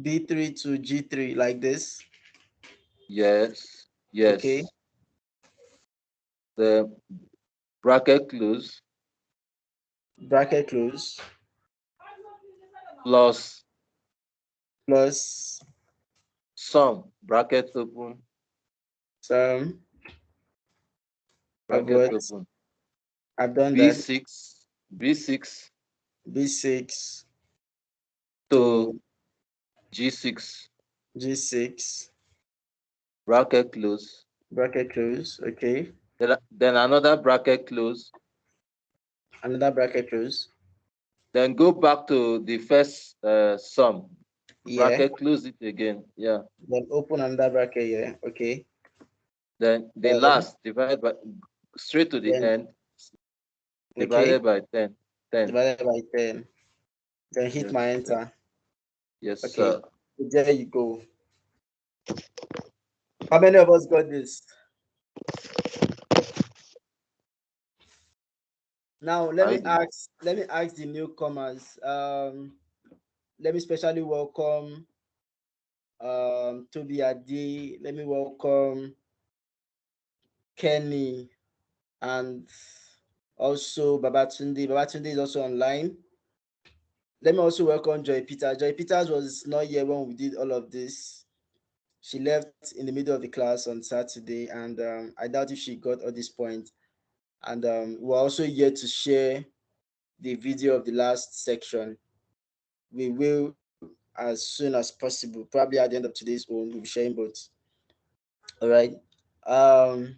B3 to G3 like this. Yes. Okay. Yes. The bracket close Bracket close plus plus sum bracket open some of bracket what open I've done that. B6 B6 B6 to to G6 G6 bracket close. bracket close. Okay. Then another bracket close. Another bracket close. Then go back to the first sum. Yeah. Bracket close it again. Yeah. Then open another bracket here. Okay. Then the Then last divide by straight to the then end okay. divided by 10. 10. Divided by 10. Then hit my Yes. enter. Yes, Okay. sir. There you go. How many of us got this? Now I did. let me ask the newcomers. Let me specially welcome Toby Adi. Let me welcome Kenny and also Babatunde. Babatunde is also online. Let me also welcome Joy Peters. Joy Peters was not here when we did all of this. She left in the middle of the class on Saturday, and I doubt if she got all this point. And we're also here to share the video of the last section. We will as soon as possible, probably at the end of today's own, we'll be sharing both. All right. Um,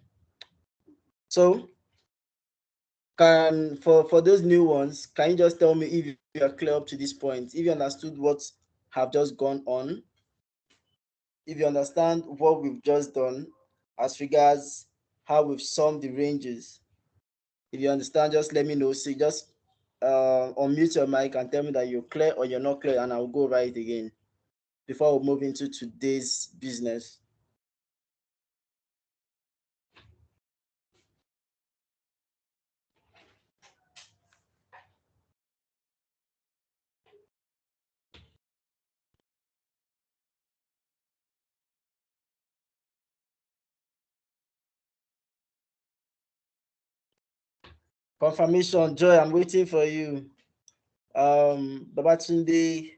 so can for those new ones, can you just tell me if you are clear up to this point, if you understood what have just gone on, if you understand what we've just done as regards how we've summed the ranges. If you understand, just let me know. See, just unmute your mic and tell me that you're clear or you're not clear, and I'll go right again before we move into today's business. Confirmation, Joy, I'm waiting for you. Babatunde,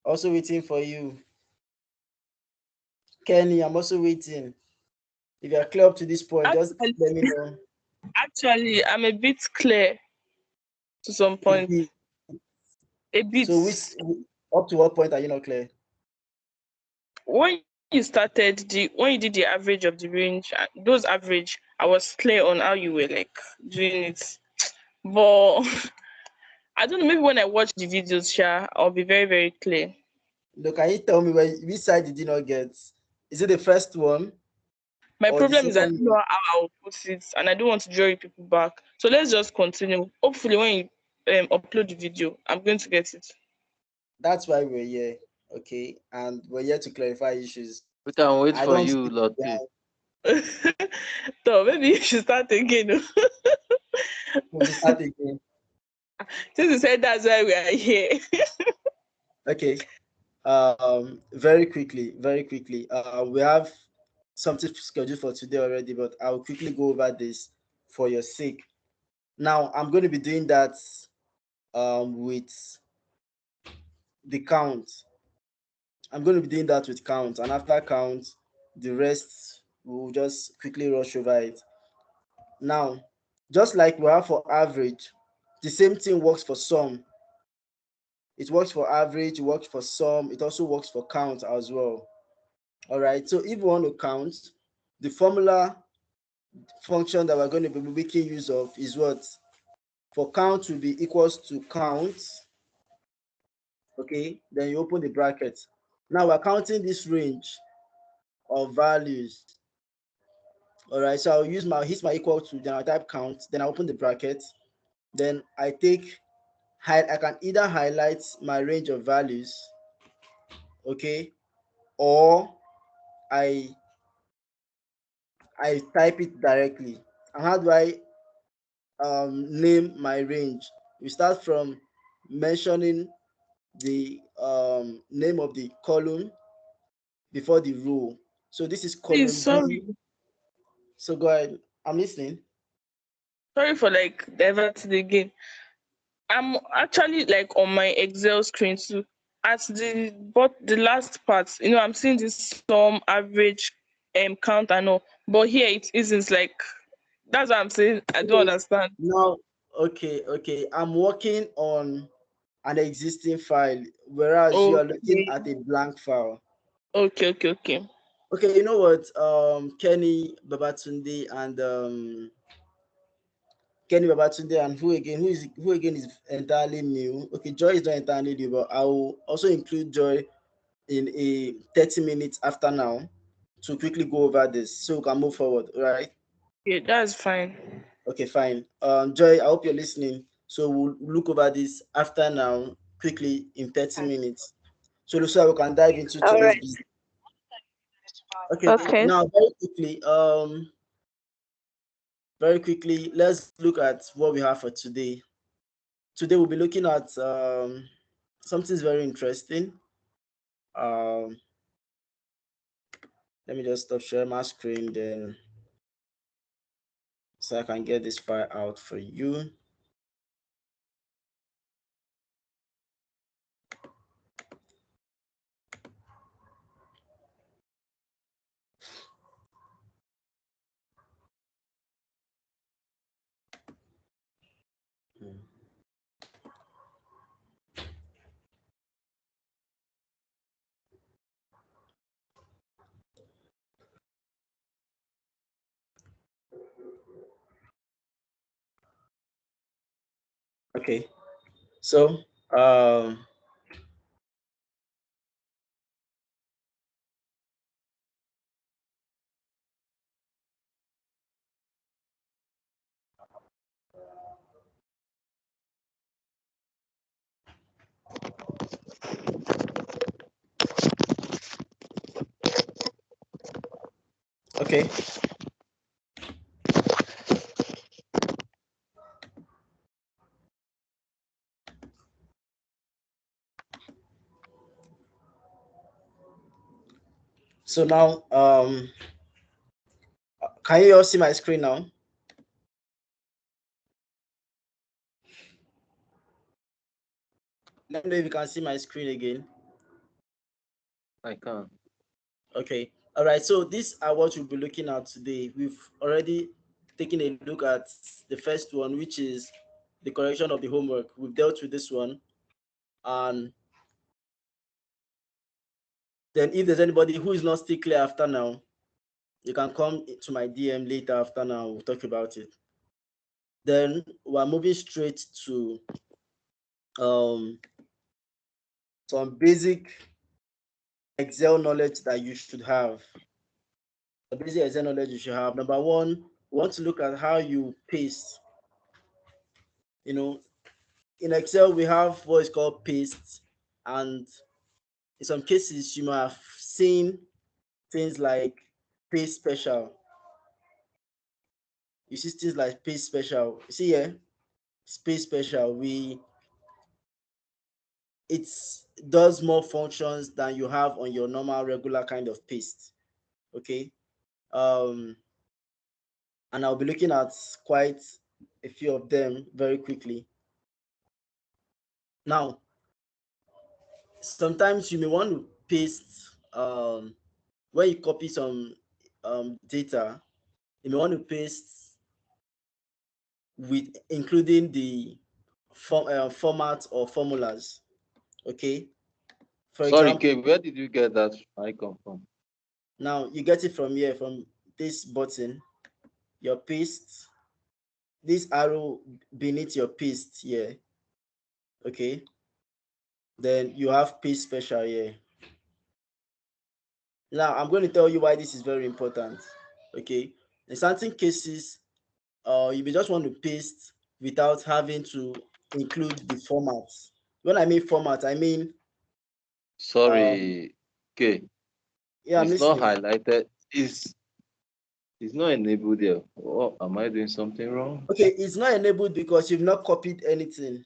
also waiting for you. Kenny, I'm also waiting. If you're clear up to this point, just Actually, let me know. actually, I'm a bit clear to some A point. bit. A So bit. up to what point are you not clear? When you did the average of the range, those average, I was clear on how you were like doing it. But I don't know, maybe when I watch the videos, I'll be very, very clear. Look, can you tell me which side did you not get? Is it the first one My or the problem is I second don't one? know how I'll put it, and I don't want to draw you people back. So let's just continue. Hopefully, when you upload the video, I'm going to get it. That's why we're here. Okay. And we're here to clarify issues. We can I wait don't for see you, Lottie. So maybe you should start again. we start again. Since you said that's why we are here. Okay. Very quickly, very quickly. We have something scheduled for today already, but I'll quickly go over this for your sake. Now, I'm going to be doing that with the count. I'm going to be doing that with count, and after count, the rest we'll just quickly rush over it. Now, just like we have for average, the same thing works for sum. It works for average, it works for sum, it also works for count as well. All right, so if we want to count, the formula function that we're going to be making use of is what? For count will be equals to count. Okay, then you open the bracket. Now we're counting this range of values. All right, so I'll use my hit my equal to, then I'll type count, then I open the bracket, then I can either highlight my range of values, okay, or I I type it directly. And how do I name my range? We start from mentioning the name of the column before the row. So this is Please, column sorry. B. So go ahead. I'm listening. Sorry for like diverting again. I'm actually like on my Excel screen too. At the last part, I'm seeing this sum average count and all. But here it isn't like that's what I'm saying. I don't Okay. understand. Now, okay. I'm working on an existing file, whereas you are looking Okay. at a blank file. Okay. Okay, you know what? Kenny Babatunde and who again is entirely new. Okay, Joy is not entirely new, but I will also include Joy in a 30 minutes after now to quickly go over this so we can move forward. All right. Yeah, that's fine. Okay, fine. Joy, I hope you're listening. So we'll look over this after now quickly in 30 minutes. So we can dive into All today's right. business. Okay, Okay. now very quickly, let's look at what we have for today. Today we'll be looking at something very interesting. Um, let me just stop sharing my screen then so I can get this file out for you. Okay, so okay. So now can you all see my screen now? Let me know if you can see my screen again. I can. Okay. All right. So these are what we'll be looking at today. We've already taken a look at the first one, which is the correction of the homework. We've dealt with this one. And then if there's anybody who is not still clear after now, you can come to my DM later after now. We'll talk about it. Then we're moving straight to um, some basic Excel knowledge that you should have. The basic Excel knowledge you should have. Number one, we want to look at how you paste. You know, in Excel, we have what is called paste, and in some cases, you might have seen things like paste special. You see things like paste special. You see here, space special. It does more functions than you have on your normal regular kind of paste. Okay. Um, and I'll be looking at quite a few of them very quickly. Now, sometimes you may want to paste when you copy some data, you may want to paste with including the format or formulas. Okay. For Sorry, K, example, where did you get that icon from? now you get it from here, from this button, your paste, this arrow beneath your paste here. Okay. Then you have paste special here. Now I'm going to tell you why this is very important. Okay. In certain cases, you may just want to paste without having to include the format. When I mean format, I mean Sorry, K. yeah, I'm It's not listening. highlighted. It's not enabled there. Oh, am I doing something wrong? Okay, it's not enabled because you've not copied anything.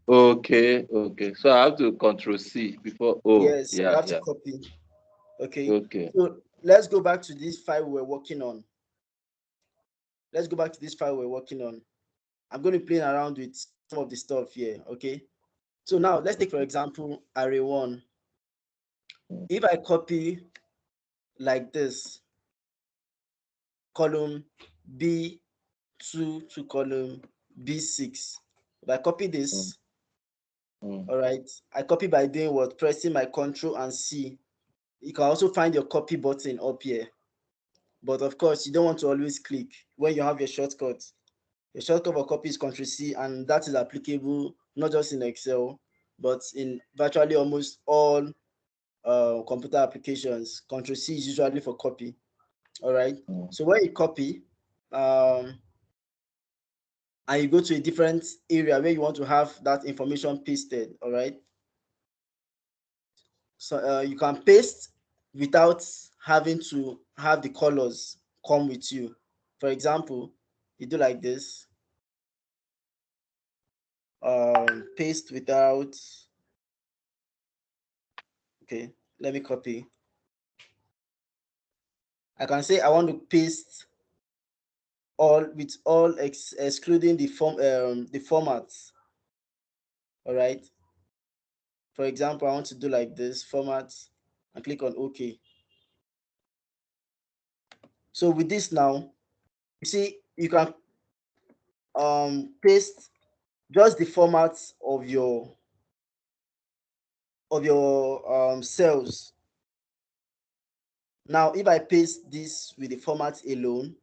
Okay, okay. So I have to control C before. Oh, Yes, you yeah, have to yeah. copy. Okay. Okay. So let's go back to this file we're working on. Let's go back to this file we're working on. I'm going to play around with some of the stuff here. Okay. So now let's take, for Okay. example, array one. Mm, If I copy like this, column B2 to column B6. If I copy mm, this, mm, all right, I copy by doing what? Pressing my Control and C. You can also find your copy button up here. But of course, you don't want to always click when you have your shortcut. Your shortcut for copy is Control C, and that is applicable not just in Excel, but in virtually almost all computer applications. Control C is usually for copy. All right. mm. So when you copy, um, and you go to a different area where you want to have that information pasted, all right? So you can paste without having to have the colors come with you. For example, you do like this, paste without, okay, let me copy. I can say I want to paste all with all excluding the formats, all right? For example, I want to do like this, format, and click on OK. So with this now, you see, you can paste just the format of your cells. Now, if I paste this with the format alone,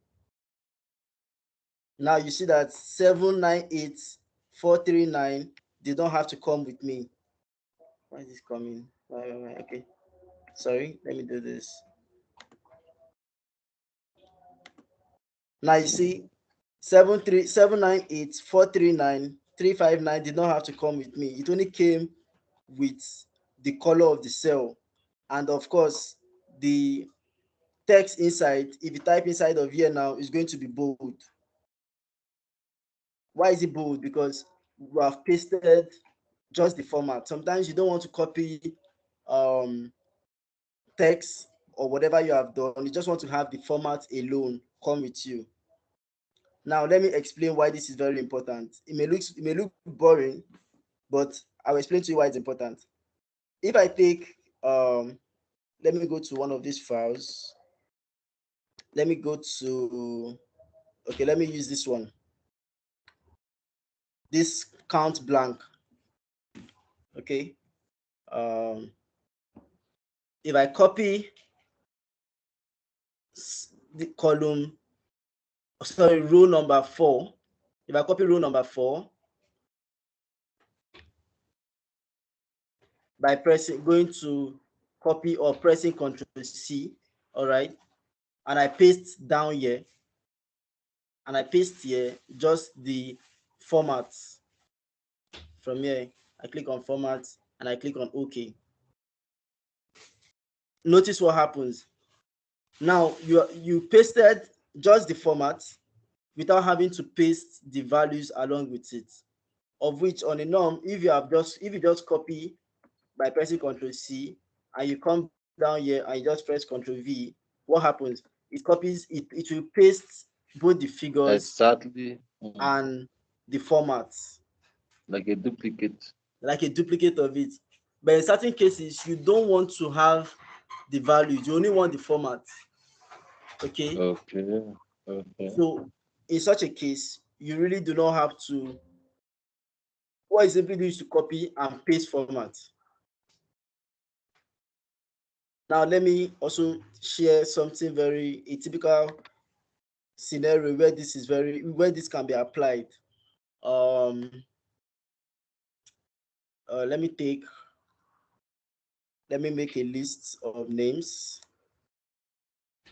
now you see that 798439, they don't have to come with me. Why is this coming? Why? Okay, sorry, let me do this. Now you see 798439359 did not have to come with me. It only came with the color of the cell, and of course the text inside, if you type inside of here now, is going to be bold. Why is it bold? Because we have pasted just the format. Sometimes you don't want to copy um, text or whatever you have done. You just want to have the format alone come with you. Now let me explain why this is very important. It may look boring, but I'll explain to you why it's important. If I take let me go to one of these files. Let me go to, okay, let me use this one. This count blank. Okay. Um, if I copy the column, sorry, row number 4, if I copy row number 4 by going to copy or pressing Control C, all right, and I paste down here, and I paste here just the formats from here. I click on format and I click on OK. Notice what happens. Now you pasted just the format without having to paste the values along with it. Of which on a norm, if you just copy by pressing Ctrl C and you come down here and you just press Ctrl V, what happens? It will paste both the figures Exactly. Mm. and the formats Like a duplicate. like a duplicate of it. But in certain cases, you don't want to have the values, you only want the format. Okay. Okay. Okay. So in such a case, you really do not have to, what is simply used to copy and paste format. Now, let me also share something very a typical scenario where this can be applied. Um, let me make a list of names.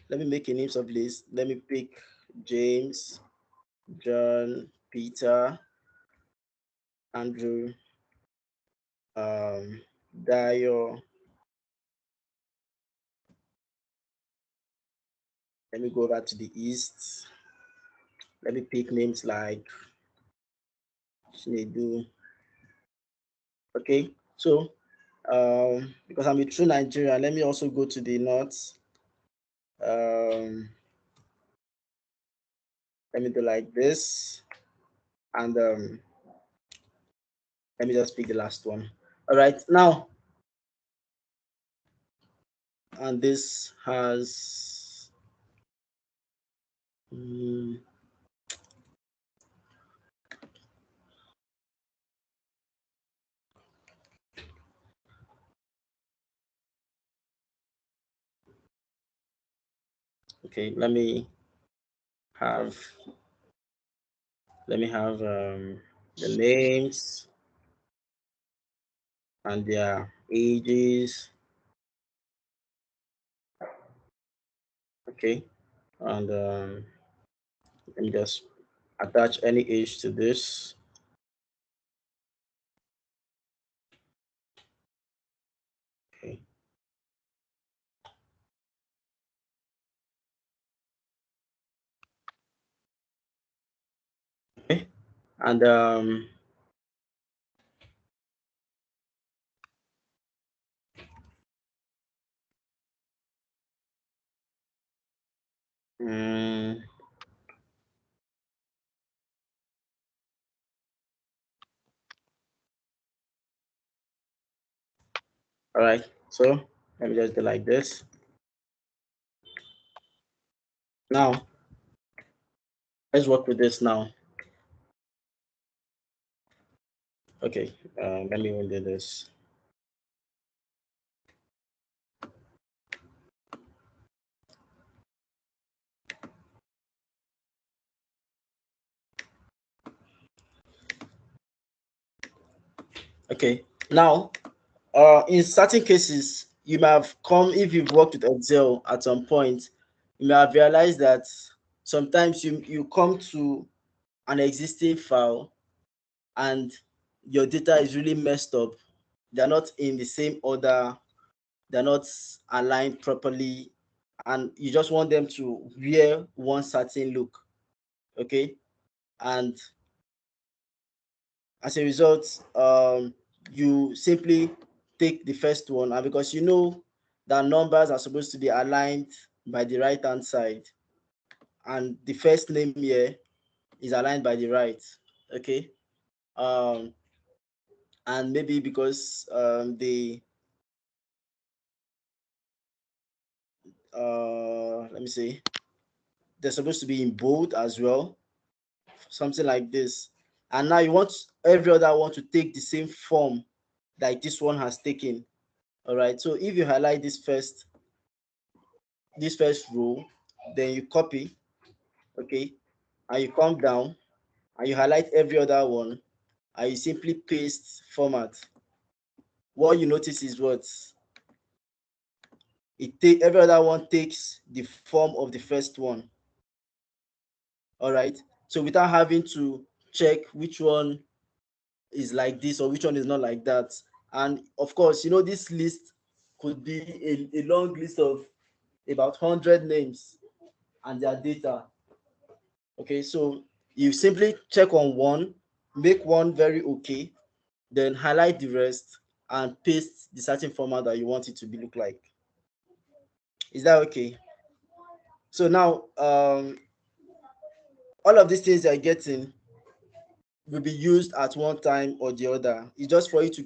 Let me make a names of list. Let me pick James, John, Peter, Andrew, Dio. Let me go over to the east. Let me pick names like Shinedu, Okay, so because I'm a true Nigerian, let me also go to the north. Let me do like this, and let me just pick the last one. All right, now, and this has okay. Have let me have the names and their ages. Okay, and let me just attach any age to this. Okay. Okay. And mm, all right. So let me just do like this. Now let's work with this now. Okay. Let me undo this. Okay. Now, in certain cases, you may have come if you've worked with Excel at some point. You may have realized that sometimes you come to an existing file and your data is really messed up. They're not in the same order. They're not aligned properly, and you just want them to wear one certain look. Okay, and as a result, you simply take the first one, and because you know that numbers are supposed to be aligned by the right hand side, and the first name here is aligned by the right. Okay, um, and maybe because let me see, they're supposed to be in bold as well, something like this. And now you want every other one to take the same form like this one has taken. All right. So if you highlight this first row, then you copy, okay, and you come down and you highlight every other one and you simply paste format. What you notice is what every other one takes the form of the first one. All right. So without having to check which one is like this or which one is not like that. And of course, you know, this list could be a long list of about 100 names and their data. Okay, so you simply check on one, make one very okay, then highlight the rest and paste the certain format that you want it to be look like. Is that okay? So now, all of these things you're getting will be used at one time or the other. It's just for you to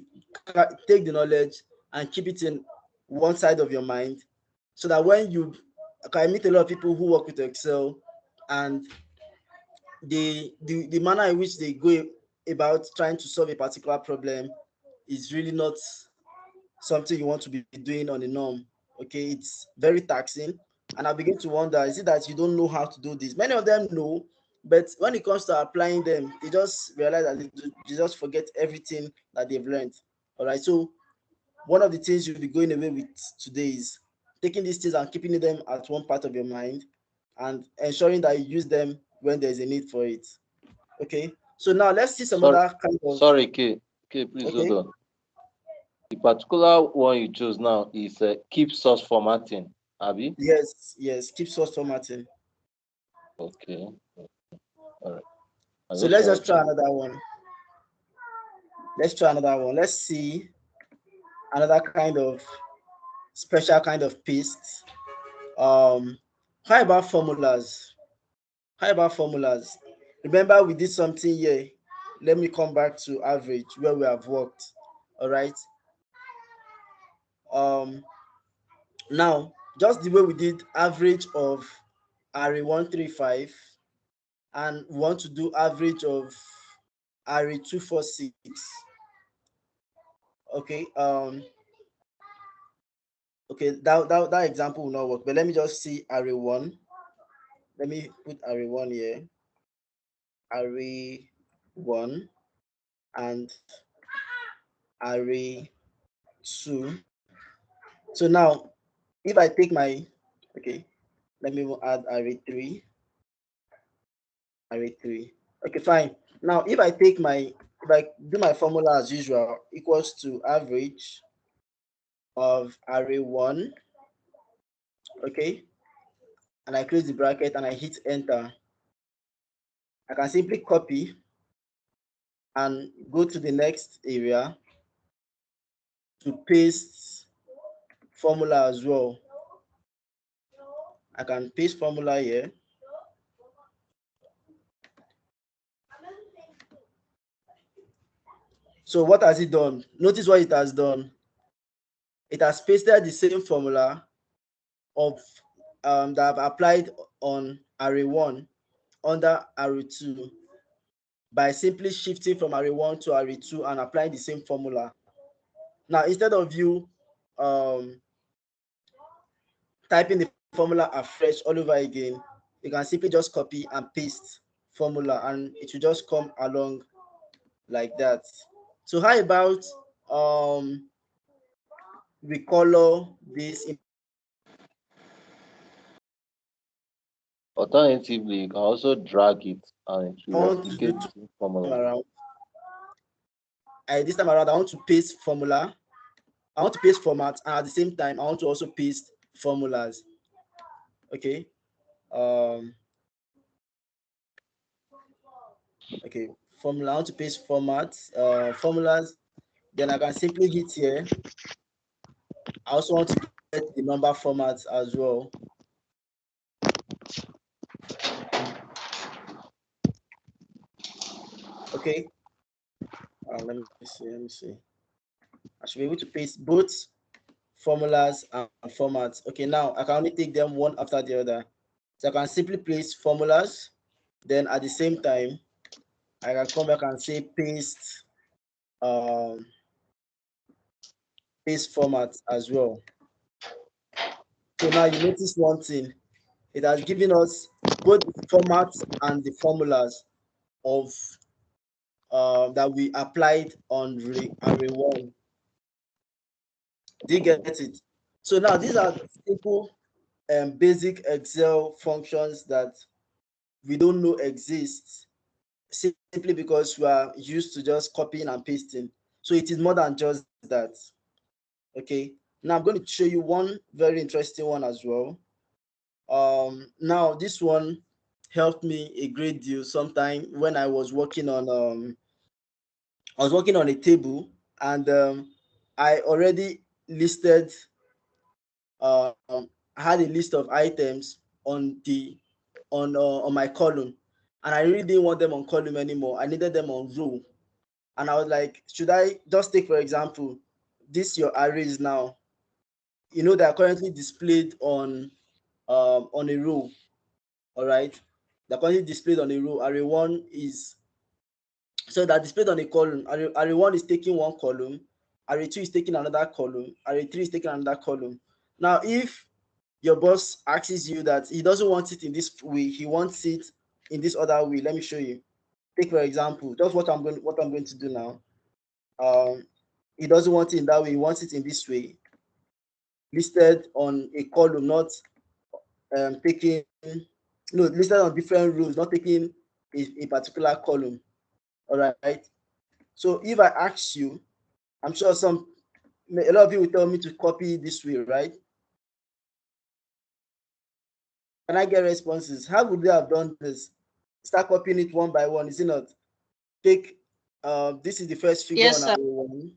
take the knowledge and keep it in one side of your mind, so that when you, I meet a lot of people who work with Excel, and the manner in which they go about trying to solve a particular problem is really not something you want to be doing on a norm. Okay, it's very taxing. And I begin to wonder, is it that you don't know how to do this? Many of them know, but when it comes to applying them, they just realize that they just forget everything that they've learned. All right. So one of the things you'll be going away with today is taking these things and keeping them at one part of your mind and ensuring that you use them when there's a need for it. Okay. So now let's see some Sorry, other kind of. sorry, K, please hold Okay. on. The particular one you chose now is keep source formatting, Abby. Yes. Keep source formatting. Okay, all right. I So just let's try just try to. another one. Let's try another one. Let's see another kind of special kind of paste. How about formulas? How about formulas? Remember we did something here. Let me come back to average where we have worked. All right. Um, Now, just the way we did average of array 135, and we want to do average of array 246. Okay. Okay, that example will not work, but let me just see array 1. Let me put array 1 here. Array 1 and array 2. So now, if I take my, okay, let me add array 3. Array 3. Okay, fine. Now, if I do my formula as usual, equals to average of array 1, okay, and I close the bracket and I hit enter, I can simply copy and go to the next area to paste formula as well. I can paste formula here. So what has it done? Notice what it has done. It has pasted the same formula of that I've applied on array 1 under array 2 by simply shifting from array 1 to array 2 and applying the same formula. Now, instead of you typing the formula afresh all over again, you can simply just copy and paste formula and it will just come along like that. So how about we color this Alternatively, you can also drag it and it I will want to do replicate the two same time formula. around. This time around, I want to paste formula. I want to paste format, and at the same time, I want to also paste formulas. Okay. Um. Okay. Formula. I want to paste formats. Formulas. Then I can simply hit here. I also want to get the number formats as well. Okay. Let me see. Let me see. I should be able to paste both formulas and formats. Okay. Now I can only take them one after the other. So I can simply place formulas. Then at the same time, I can come back and say paste um, paste format as well. So now you notice one thing. It has given us both the formats and the formulas of that we applied on array 1. Do you get it? So now these are simple basic Excel functions that we don't know exist simply because we are used to just copying and pasting. So it is more than just that. Okay. Now I'm going to show you one very interesting one as well. Now this one helped me a great deal sometime when I was working on a table, and I already listed I had a list of items on the on my column, and I really didn't want them on column anymore. I needed them on row, and I was like, should I just take, for example, this your arrays now? You know, they are currently displayed on a row. All right, they're currently displayed on a row. Array 1 is so that displayed on a column. Array 1 is taking one column, array 2 is taking another column, array 3 is taking another column. Now if your boss asks you that he doesn't want it in this way, he wants it in this other way, let me show you. Take for example, just what I'm going to do now. He doesn't want it in that way, he wants it in this way, listed on a column, not taking no, listed on different rows, not taking a particular column. All right. So if I ask you, I'm sure a lot of you will tell me to copy this way, right? Can I get responses? How would they have done this? Start copying it one by one, is it not? Take this is the first figure Yes, on sir. array 1.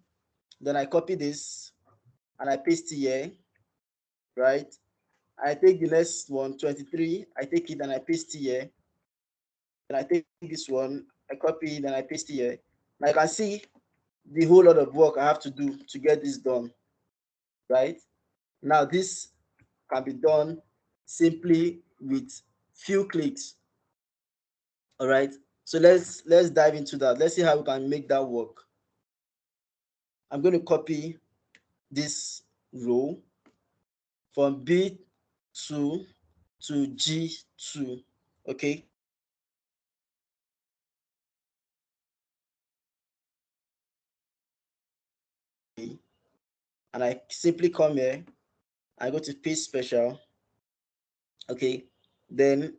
Then I copy this and I paste it here, right? I take the next one, 23. I take it and I paste it here. Then I take this one, I copy it and I paste it here. And I can see the whole lot of work I have to do to get this done, right? Now this can be done simply with few clicks. All right. So let's dive into that. Let's see how we can make that work. I'm going to copy this row from B2 to G2. Okay. And I simply come here. I go to paste special. Okay. Then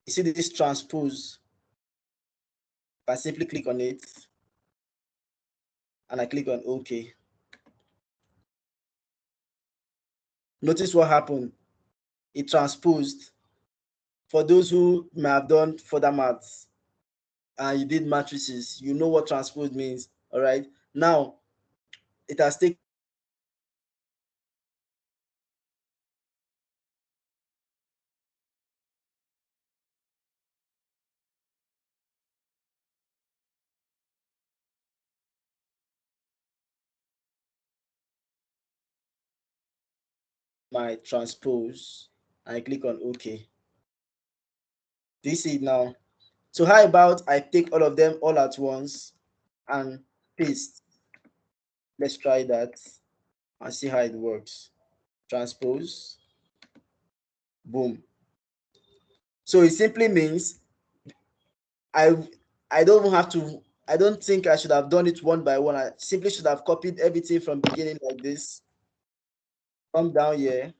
you see this transpose. I simply click on it and I click on OK. Notice what happened. It transposed. For those who may have done further maths and you did matrices, you know what transpose means. All right. Now it has taken my transpose. I click on OK. Do you see it now? So how about I take all of them all at once and paste? Let's try that and see how it works. Transpose, boom. So it simply means I I don't have to, I don't think I should have done it one by one. I simply should have copied everything from beginning like this. Come down here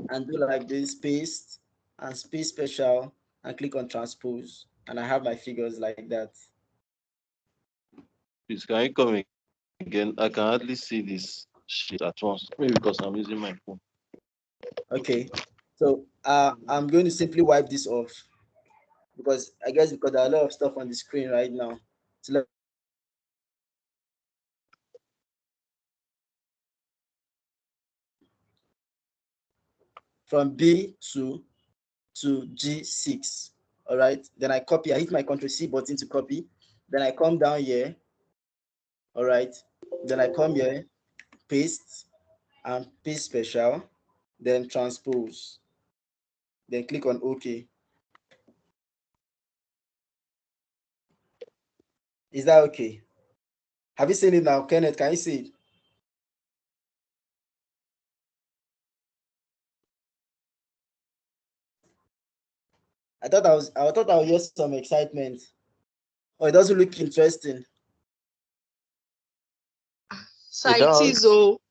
and do like this, paste and space special and click on transpose. And I have my figures like that. Please, can you come again? I can hardly see this sheet at once. Maybe because I'm using my phone. Okay. So I'm going to simply wipe this off because I guess because there are a lot of stuff on the screen right now. So from B2 to G6. All right. Then I copy. I hit my Control C button to copy. Then I come down here. All right. Then I come here, paste and paste special. Then transpose. Then click on OK. Is that okay? Have you seen it now, Kenneth? Can you see it? I thought I was just some excitement. Oh, it doesn't look interesting. So It it is, does. oh,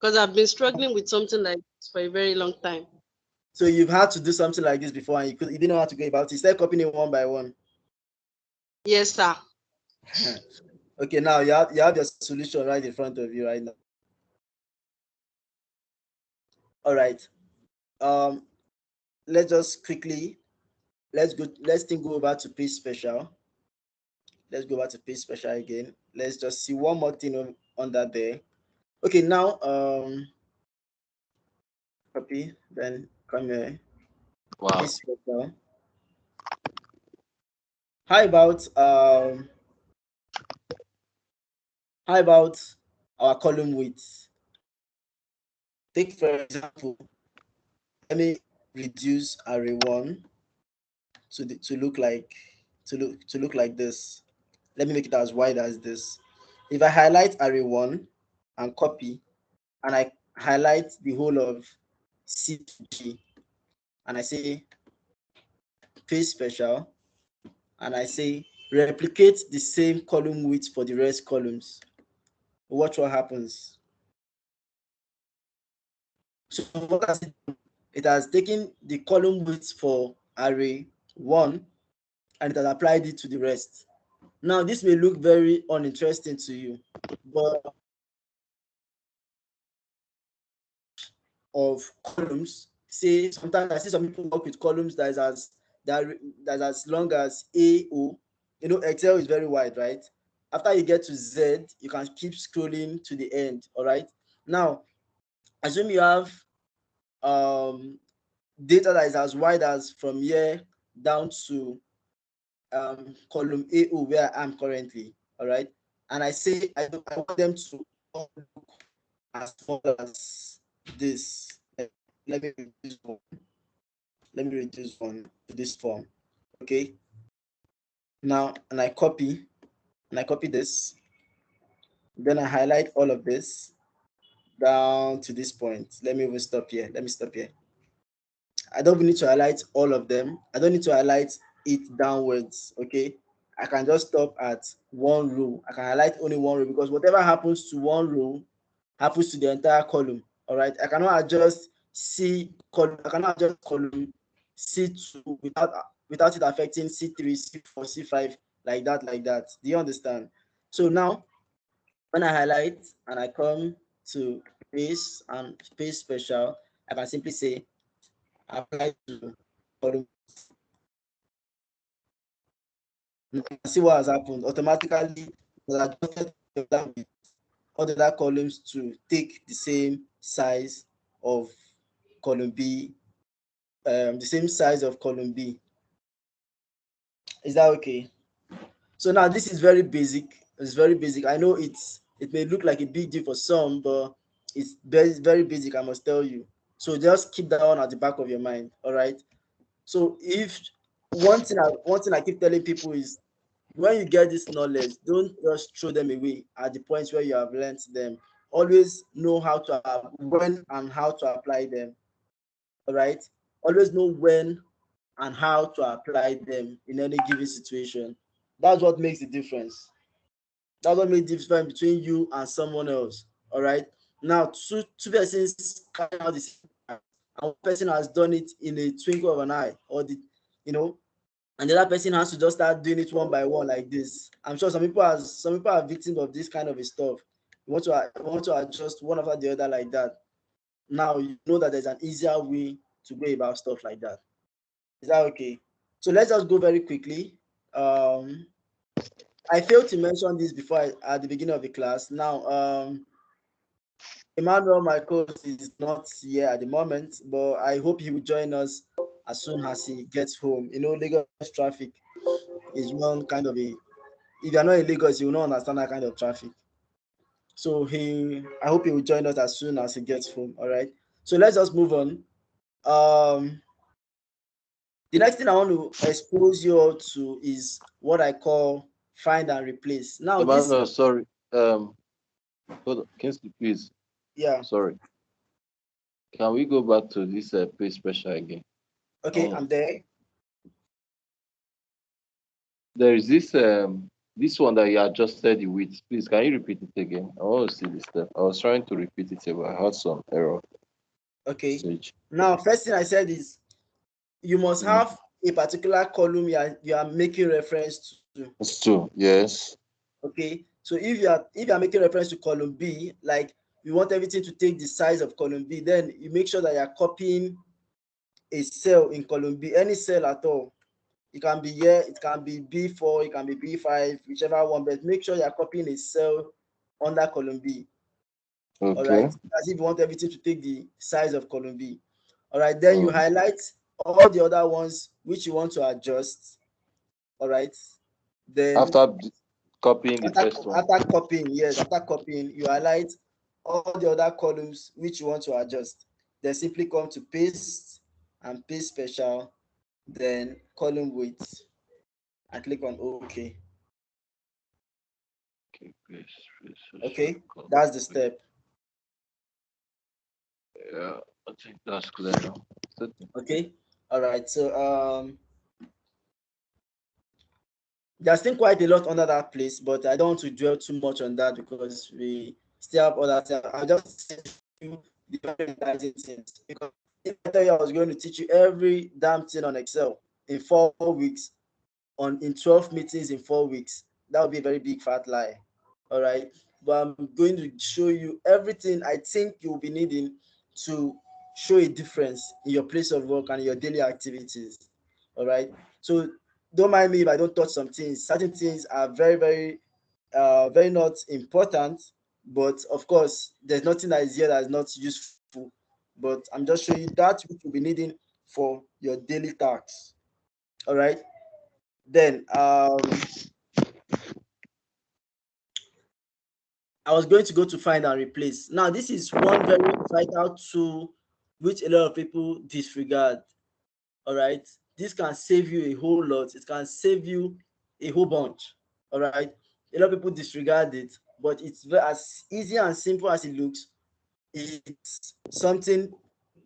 because I've been struggling with something like this for a very long time. So you've had to do something like this before and you didn't know how to go about it. Start copying it one by one. Yes, sir. Okay, now you have your solution right in front of you right now. All right. Um, let's just quickly let's think go over to page special. Let's go back to page special again. Let's just see one more thing under there. Okay, now copy, then come here, Wow. page special. How about how about our column width? Take for example, let me reduce array 1 to look like this. Let me make it as wide as this. If I highlight array 1 and copy, and I highlight the whole of C to G, and I say paste special, and I say replicate the same column width for the rest columns. Watch what happens. So what has it has taken the column width for array 1 and it has applied it to the rest. Now this may look very uninteresting to you, but of columns, say sometimes I see some people work with columns that is as that's as long as AO. You know, Excel is very wide, right? After you get to Z, you can keep scrolling to the end. All right. Now, assume you have data that is as wide as from here down to column AO where I am currently. All right. And I say I want them to all look as small as this. Let me reduce one. Let me reduce one to this form. Okay. Now, and I copy this. Then I highlight all of this down to this point. Let me even stop here. Let me stop here. I don't need to highlight all of them. I don't need to highlight it downwards. Okay. I can just stop at one row. I can highlight only one row because whatever happens to one row happens to the entire column. All right. I cannot adjust C column. I cannot adjust column C2 without it affecting C3, C4, C5, like that, like that. Do you understand? So now when I highlight and I come to paste and paste special, I can simply say apply to column. You can see what has happened. Automatically, it adjusted all the other columns to take the same size of column B, the same size of column B. Is that okay? So now this is very basic. It's very basic. I know it may look like a big deal for some, but it's very, very basic, I must tell you. So just keep that on at the back of your mind. All right. So if one thing I keep telling people is when you get this knowledge, don't just throw them away at the point where you have learned them. Always know how to when and how to apply them. All right. Always know when and how to apply them in any given situation. That's what makes the difference. That's what makes the difference between you and someone else. All right. Now, two persons carry out this, and one person has done it in a twinkle of an eye, or you know, and the other person has to just start doing it one by one like this. I'm sure some people are victims of this kind of a stuff. You want to adjust one after the other like that. Now you know that there's an easier way to go about stuff like that. Is that okay? So let's just go very quickly. Um, I failed to mention this before at the beginning of the class. Now, Emmanuel, my coach, is not here at the moment, but I hope he will join us as soon as he gets home. You know, Lagos traffic is one kind of a. If you're not in Lagos, you will not understand that kind of traffic. So I hope he will join us as soon as he gets home. All right. So let's just move on. Um, the next thing I want to expose you all to is what I call find and replace. Now, this, Emmanuel, sorry. Hold on. Kingsley, please. yeah, Sorry. Can we go back to this pay special again? okay, Oh, I'm there. there is this one that you adjusted it with. Please, can you repeat it again? I want to see this step. I was trying to repeat it, but I had some error Okay. message. Now, first thing I said is you must Mm. have a particular column you are making reference to. It's two. Yes. Okay. So if you are making reference to column B, like you want everything to take the size of column B, then you make sure that you are copying a cell in column B, any cell at all. It can be here, it can be B4, it can be B5, whichever one, but make sure you are copying a cell under column B. All right. Okay. As if you want everything to take the size of column B. All right. Then you Mm. highlight all the other ones which you want to adjust. All right. Then After copying the after, first one. after copying, yes, after copying, you highlight all the other columns which you want to adjust. Then simply come to paste and paste special, then column width, and click on OK. Okay, please, Okay, that's the step. yeah, I think that's clear now. Okay, all right. So there's still quite a lot under that place, but I don't want to dwell too much on that because we still have other things. I'll just say you the very things because if I tell you I was going to teach you every damn thing on Excel in 4 weeks, in 12 meetings in 4 weeks, that would be a very big fat lie. All right. But I'm going to show you everything I think you'll be needing to show a difference in your place of work and your daily activities. All right. So don't mind me if I don't touch some things. Certain things are very, very, very not important. But of course, there's nothing that is here that is not useful. But I'm just showing you that which you'll be needing for your daily tasks. All right. Then I was going to go to find and replace. Now, this is one very vital tool which a lot of people disregard. All right. This can save you a whole lot. It can save you a whole bunch. All right. A lot of people disregard it, but it's as easy and simple as it looks. It's something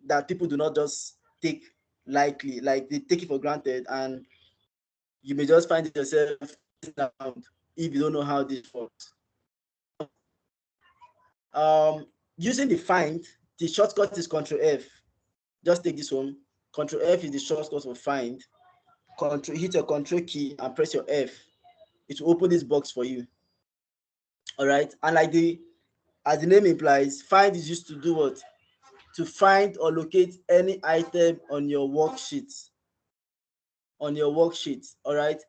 that people do not just take lightly, like they take it for granted, and you may just find yourself around if you don't know how this works. Using the find, the shortcut is Control F. Just take this one. Control F is the shortcut for find. Hit your Control key and press your F. It will open this box for you. All right. And like as the name implies, find is used to do what? To find or locate any item on your worksheet. On your worksheet. All right.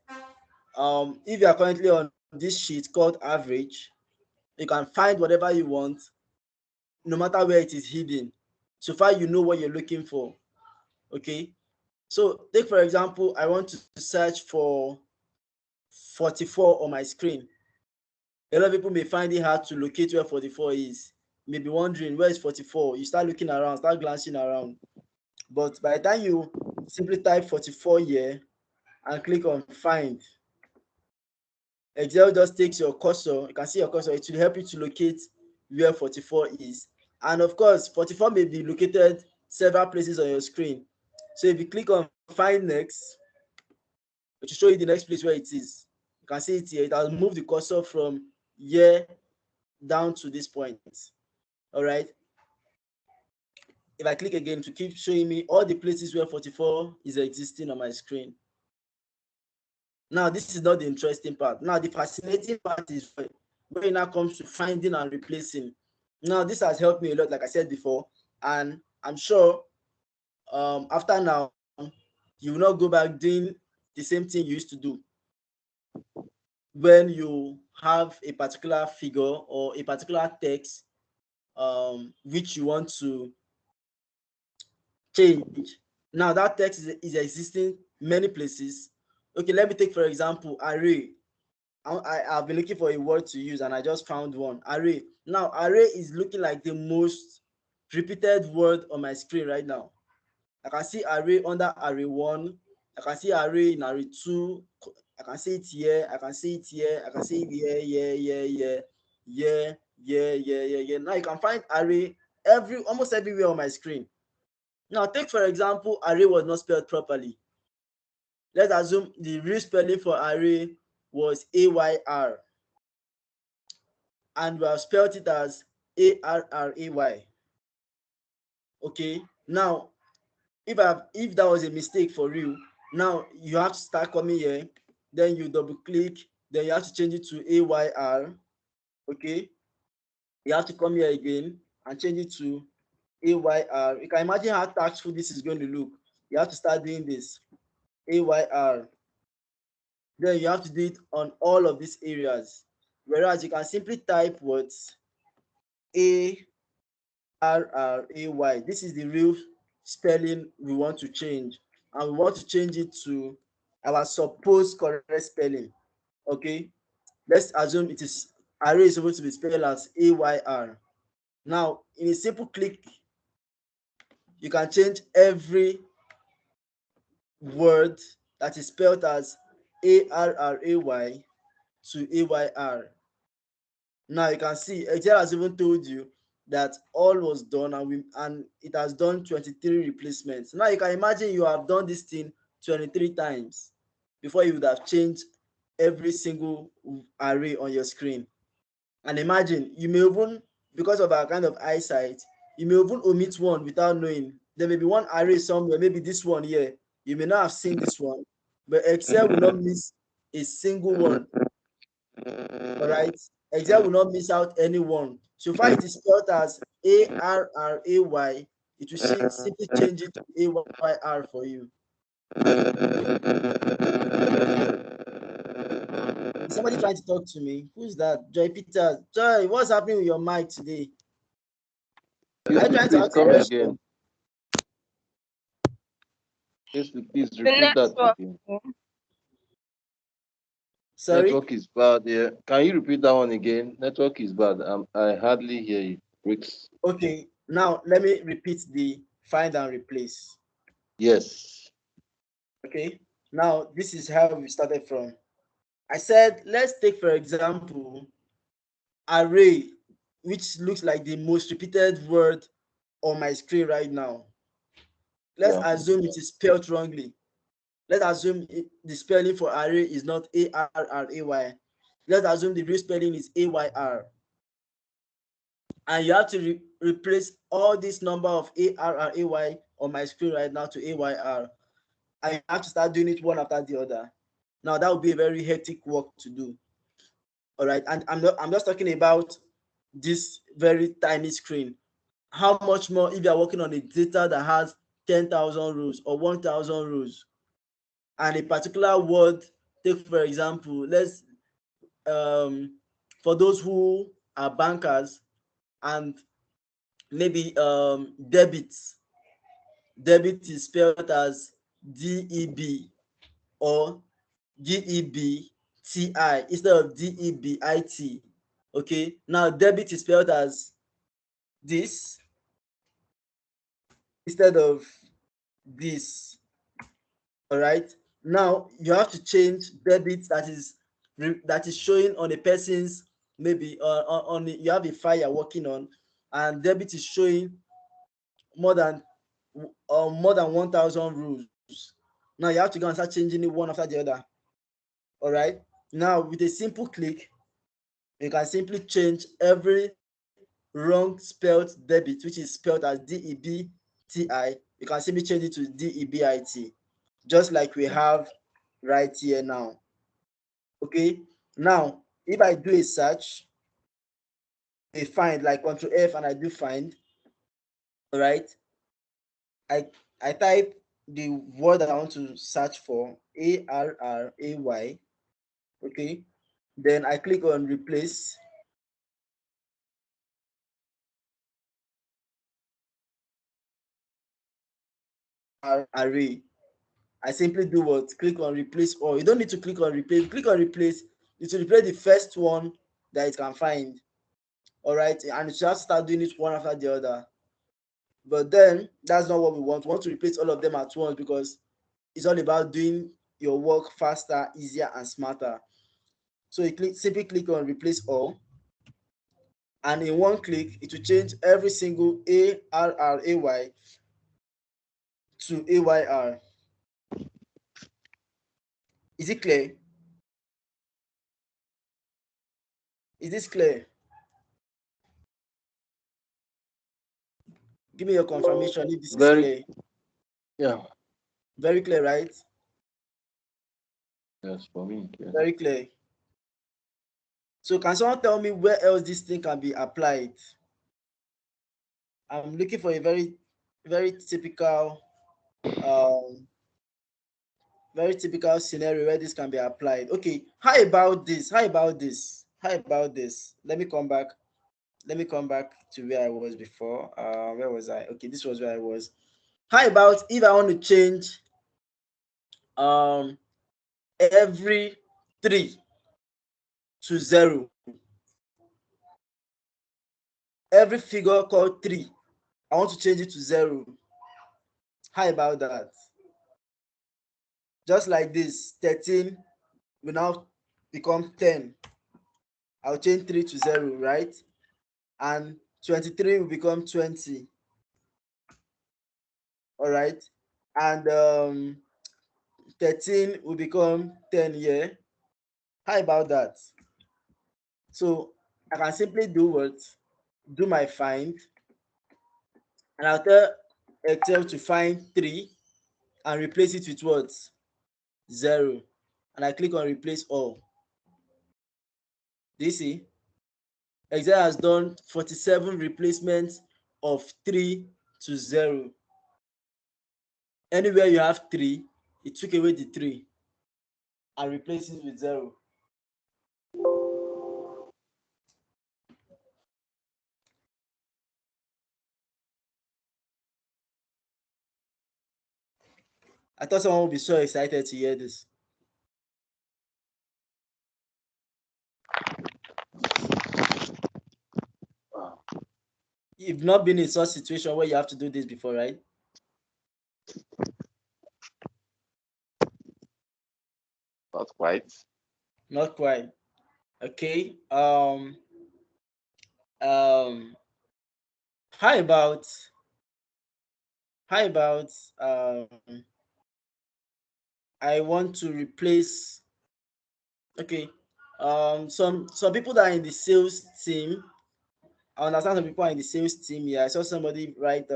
If you are currently on this sheet called average, you can find whatever you want, no matter where it is hidden. So far, you know what you're looking for. Okay. So take for example, I want to search for 44 on my screen. A lot of people may find it hard to locate where 44 is. You may be wondering, where is 44? You start looking around, start glancing around. But by the time you simply type 44 here and click on find, Excel just takes your cursor. You can see your cursor. It will help you to locate where 44 is. And of course, 44 may be located several places on your screen. So if you click on find next, it will show you the next place where it is. You can see it here. It has moved the cursor from here down to this point. All right. If I click again, to keep showing me all the places where 44 is existing on my screen. Now, this is not the interesting part. Now, the fascinating part is when it now comes to finding and replacing. Now, this has helped me a lot, like I said before, and I'm sure after now, you will not go back doing the same thing you used to do when you have a particular figure or a particular text which you want to change. Now that text is existing many places. Okay, let me take for example array. I've been looking for a word to use and I just found one. Array. Now array is looking like the most repeated word on my screen right now. I can see array under array 1. I can see array in array 2. I can see it here. I can see it here. I can see it here, yeah. Now you can find array almost everywhere on my screen. Now take for example, array was not spelled properly. Let's assume the real spelling for array was AYR. And we have spelled it as ARRAY. Okay. Now if that was a mistake for you, now you have to start coming here, then you double click, then you have to change it to AYR. Okay, you have to come here again and change it to AYR. You can imagine how taxful this is going to look. You have to start doing this AYR, then you have to do it on all of these areas, whereas you can simply type what ARRAY. This is the real spelling we want to change, and we want to change it to our supposed correct spelling. Okay, let's assume it is array is supposed to be spelled as AYR. Now in a simple click you can change every word that is spelled as ARRAY to AYR. Now you can see Excel has even told you that all was done, and it has done 23 replacements. Now you can imagine you have done this thing 23 times before you would have changed every single array on your screen. And imagine you may even, because of our kind of eyesight, you may even omit one without knowing. There may be one array somewhere, maybe this one here. You may not have seen this one, but Excel will not miss a single one. All right. Excel will not miss out anyone. So far it is spelled as ARRAY, it will simply change it to AYR for you. Is somebody trying to talk to me? Who's that? Joy Peters. Joy, what's happening with your mic today? Please, Are you trying to please ask a come question? again. Please The repeat that network. again. Sorry? Network is bad. Yeah. Can you repeat that one again? Network is bad. I hardly hear you. Breaks. Okay, now let me repeat the find and replace. Yes. Okay, now this is how we started from. I said, let's take for example, array, which looks like the most repeated word on my screen right now. Let's Yeah. assume it is spelled wrongly. Let's assume the spelling for array is not A-R-R-A-Y. Let's assume the real spelling is A-Y-R. And you have to replace all this number of A-R-R-A-Y on my screen right now to A-Y-R. And you have to start doing it one after the other. Now that would be a very hectic work to do. All right, and I'm just talking about this very tiny screen. How much more if you are working on a data that has 10,000 rows or 1,000 rows, and a particular word, take for example, let's for those who are bankers, and maybe debit is spelled as DEB or DEBTI instead of DEBIT. Okay, now debit is spelled as this instead of this. All right, now you have to change debit that is showing on a person's, maybe you have a file you're working on, and debit is showing more than 1,000 rules. Now you have to go and start changing it one after the other. All right, now with a simple click you can simply change every wrong spelled debit, which is spelled as DEBTI. You can simply change it to DEBIT, just like we have right here now. Okay, now if I do a search, a find, like Control F, and I do find, all right, I I type the word that I want to search for, ARRAY. Okay, then I click on replace. Array. I simply do what? Click on replace all. You don't need to click on replace. Click on replace. It will replace the first one that it can find. All right, and it just start doing it one after the other. But then that's not what we want. We want to replace all of them at once because it's all about doing your work faster, easier, and smarter. So you simply click on replace all, and in one click, it will change every single ARRAY to AYR. Is it clear? Is this clear? Give me your confirmation if this is Very. clear. Yeah. Very clear, right? Yes, for me. Yes. Very clear. So can someone tell me where else this thing can be applied? I'm looking for a very typical um very typical scenario where this can be applied. Okay, how about this? How about this? How about this? Let me come back. Let me come back to where I was before. Where was I? Okay, this was where I was. How about if I want to change um every 3 to 0? Every figure called 3, I want to change it to 0. How about that? Just like this, 13 will now become 10. I'll change 3 to 0, right? And 23 will become 20. All right. And 13 will become 10 here. How about that? So I can simply do what? Do my find, and I'll tell Excel to find 3 and replace it with what? 0. And I click on replace all. Do you see? Excel has done 47 replacements of 3 to 0. Anywhere you have 3, it took away the 3 and replaced it with 0. I thought someone would be so excited to hear this. You've not been in such situation where you have to do this before, right? Not quite. Not quite. Okay. Um. How about how about I want to replace. Okay. Some people that are in the sales team. I understand some people are in the sales team. Yeah, I saw somebody write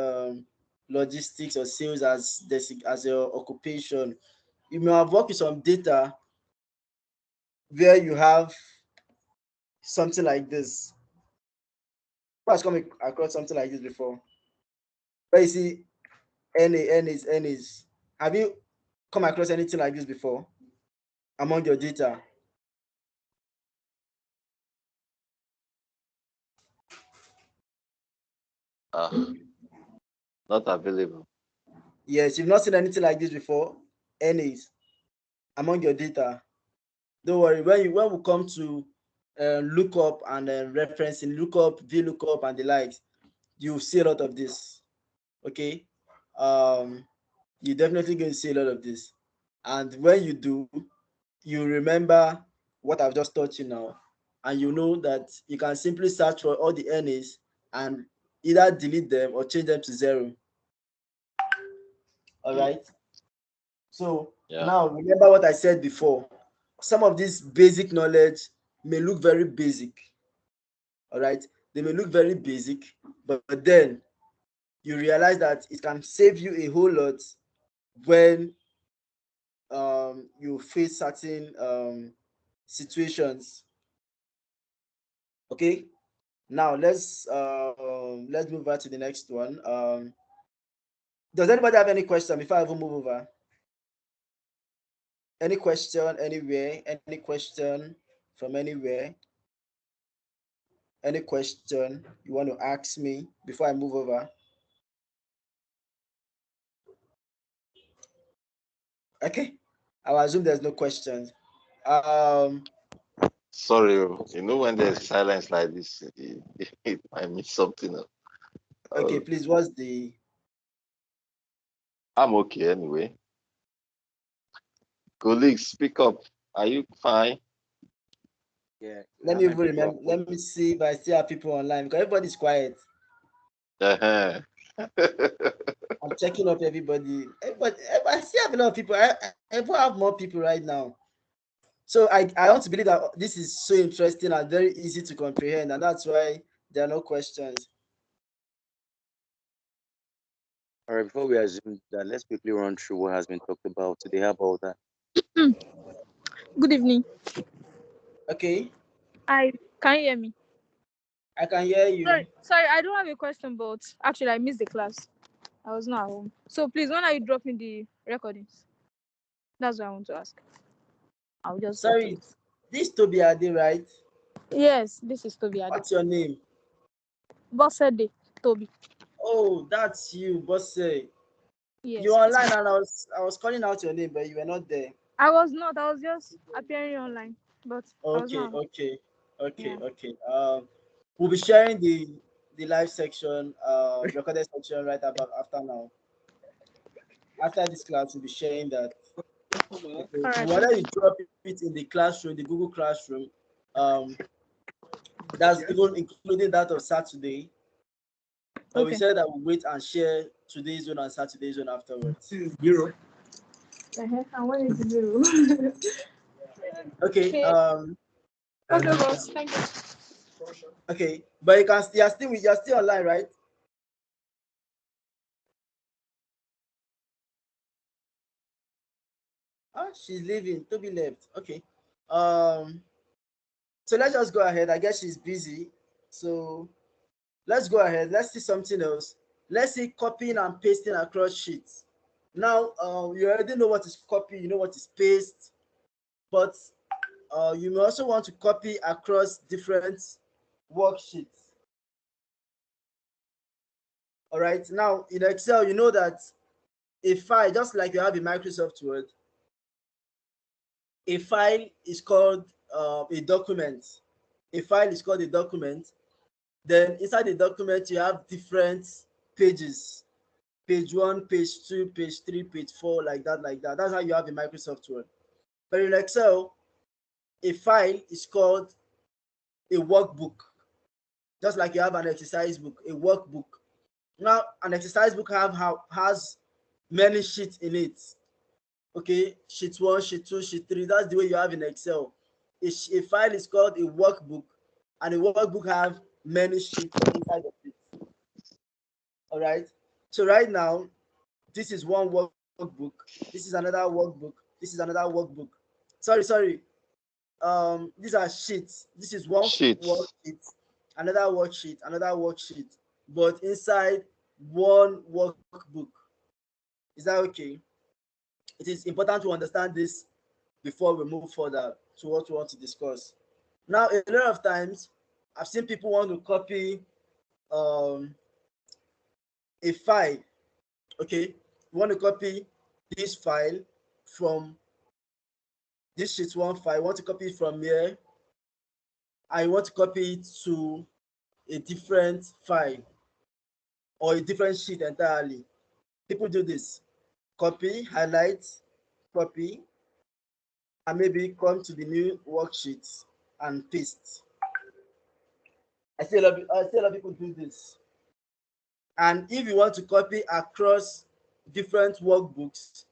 logistics or sales as your occupation. You may have worked with some data where you have something like this. Who has come across something like this before? Where you see N is. Have you come across anything like this before among your data? Not available. Yes, you've not seen anything like this before. N is among your data. Don't worry. When we come to lookup and referencing, lookup, VLOOKUP, and the likes, you'll see a lot of this. Okay. You're definitely going to see a lot of this. And when you do, you remember what I've just taught you now, and you know that you can simply search for all the NAs and either delete them or change them to 0. All right. So now remember what I said before. Some of this basic knowledge may look very basic. All right. They may look very basic, but then you realize that it can save you a whole lot when you face certain situations. Okay. Now let's move on to the next one. Does anybody have any question before I even move over? Any question anywhere? Any question from anywhere? Any question you want to ask me before I move over? Okay, I'll assume there's no questions. Sorry, you know when there's silence like this, it might mean something else. Okay, please. What's the? I'm okay anyway. Colleagues, speak up. Are you fine? Yeah. Let me even remember. Let me see if I still have people online because everybody's quiet. Uh-huh. I'm checking up everybody. I still have a lot of people. I have more people right now. So I want to believe that this is so interesting and very easy to comprehend, and that's why there are no questions. All right, before we assume that, let's quickly run through what has been talked about today. How about that? Good evening. Okay, Can you hear me? I can hear you. Sorry, I don't have a question, but actually I missed the class. I was not at home. So please, when are you dropping the recordings? That's what I want to ask. I'll just drop Sorry, it. this Toby Ade, right? Yes, this is Toby Ade. What's your name? Bossede Toby. Oh, that's you, Bosse. Yes. You're online, and I was calling out your name, but you were not there. I was not. I was just appearing online, but I was Okay, not. okay, okay, Yeah. okay. We'll be sharing the live section, recorded section right about after now. After this class, we'll be sharing that. Okay. All We right. wanted to drop it in the classroom, the Google Classroom. Um, that's even including that of Saturday. But we Okay. said that we'll wait and share today's one and Saturday's one afterwards. Zero. I wanted to do. Okay. Okay, boss. Thank you. Okay. But you're still online, right? Ah, she's leaving. Toby left. Okay. So let's just go ahead. I guess she's busy. So let's go ahead. Let's see something else. Let's see copying and pasting across sheets. Now, you already know what is copy, you know what is paste, but you may also want to copy across different worksheets. All right. Now, in Excel, you know that a file, just like you have in Microsoft Word, a file is called a document. A file is called a document. Then inside the document, you have different pages. Page 1, page 2, page 3, page 4, like that, like that. That's how you have in Microsoft Word. But in Excel, a file is called a workbook. Just like you have an exercise book, a workbook. Now, an exercise book has many sheets in it. Okay, sheet 1, sheet 2, sheet 3. That's the way you have in Excel. A file is called a workbook, and a workbook have many sheets inside of it. All right. So right now, this is one workbook. This is another workbook. This is another workbook. Sorry. These are sheets. This is one Sheets. worksheet, another worksheet, another worksheet, but inside one workbook. Is that okay? It is important to understand this before we move further to what we want to discuss. Now, a lot of times, I've seen people want to copy um, a file. Okay, you want to copy this file from this sheet one file. You want to copy it from here. I want to copy it to a different file or a different sheet entirely. People do this: copy, highlight, copy, and maybe come to the new worksheet and paste. I see a lot of people do this. And if you want to copy across different workbooks,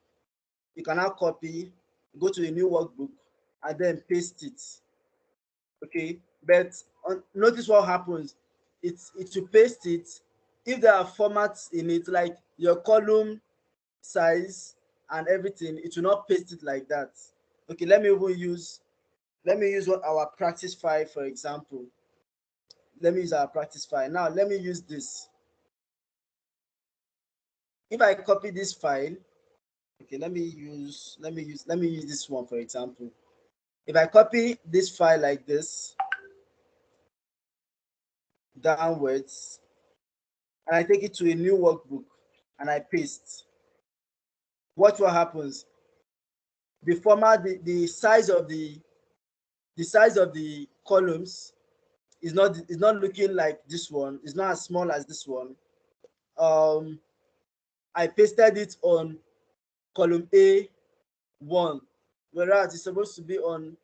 you can now copy, go to a new workbook, and then paste it. Okay, but notice what happens. It will paste it if there are formats in it, like your column size and everything. It will not paste it like that. Okay, let me use what our practice file, for example. Let me use our practice file. Now let me use this. If I copy this file, okay, let me use this one, for example. If I copy this file like this downwards, and I take it to a new workbook and I paste, watch what happens. The format, the size of the columns is not looking like this one. It's not as small as this one. um I pasted it on column A1, whereas it's supposed to be on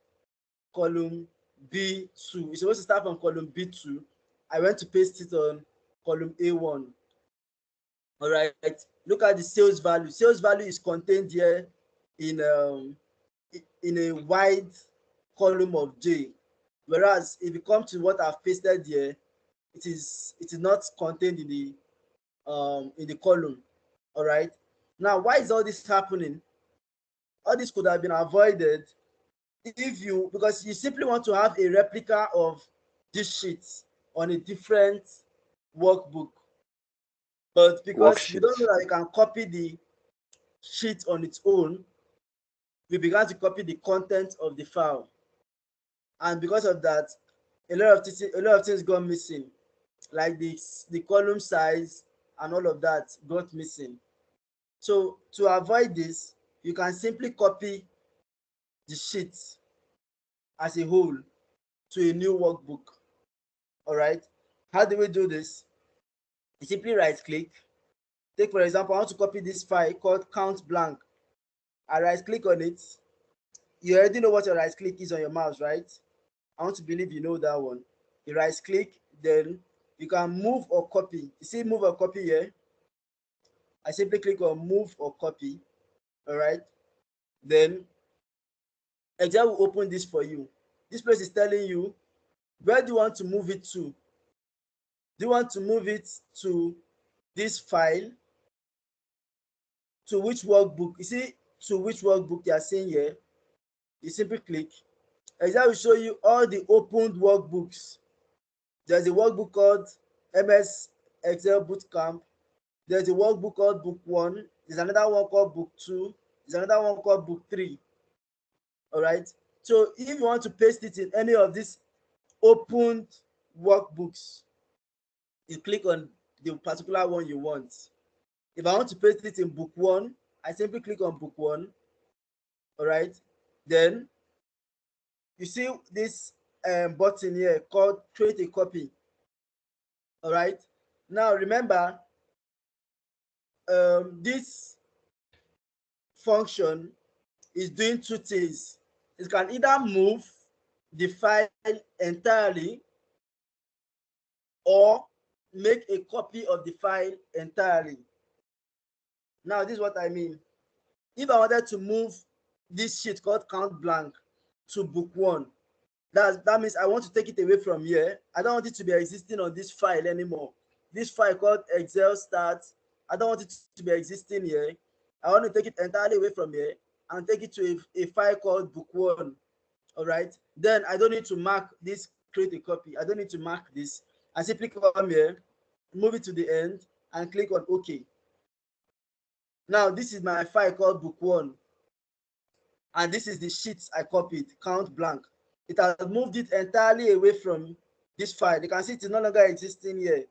column B2. It's supposed to start from column B2. I went to paste it on column A1. All right. Look at the sales value. Sales value is contained here in in a wide column of J. Whereas if you come to what I've pasted here, it is not contained in the column. All right. Now, why is all this happening? All this could have been avoided if you, because you simply want to have a replica of this sheet on a different workbook. But because we don't know Worksheets. that you can copy the sheet on its own, we began to copy the content of the file. And because of that, a lot of things got missing, like the column size and all of that got missing. So to avoid this, you can simply copy the sheet as a whole to a new workbook. All right. How do we do this? You simply right click. Take, for example, I want to copy this file called count blank. I right click on it. You already know what your right click is on your mouse, right? I want to believe you know that one. You right click, then you can move or copy. You see move or copy here? I simply click on move or copy. All right. Then Excel will open this for you. This place is telling you, where do you want to move it to? Do you want to move it to this file? To which workbook? You see, to which workbook you are seeing here? You simply click. Excel will show you all the opened workbooks. There's a workbook called MS Excel Bootcamp. There's a workbook called book 1. There's another one called book 2. There's another one called book 3. All right. So if you want to paste it in any of these opened workbooks, you click on the particular one you want. If I want to paste it in book 1, I simply click on book 1. All right. Then you see this button here called create a copy. All right. Now remember, this function is doing two things. It can either move the file entirely or make a copy of the file entirely. Now, this is what I mean. If I wanted to move this sheet called count blank to book 1, that means I want to take it away from here. I don't want it to be existing on this file anymore. This file called Excel start, I don't want it to be existing here. I want to take it entirely away from here and take it to a file called book 1. All right. Then I don't need to mark this, create a copy. I don't need to mark this. I simply come here, move it to the end, and click on OK. Now, this is my file called book 1. And this is the sheet I copied, count blank. It has moved it entirely away from this file. You can see it is no longer existing here.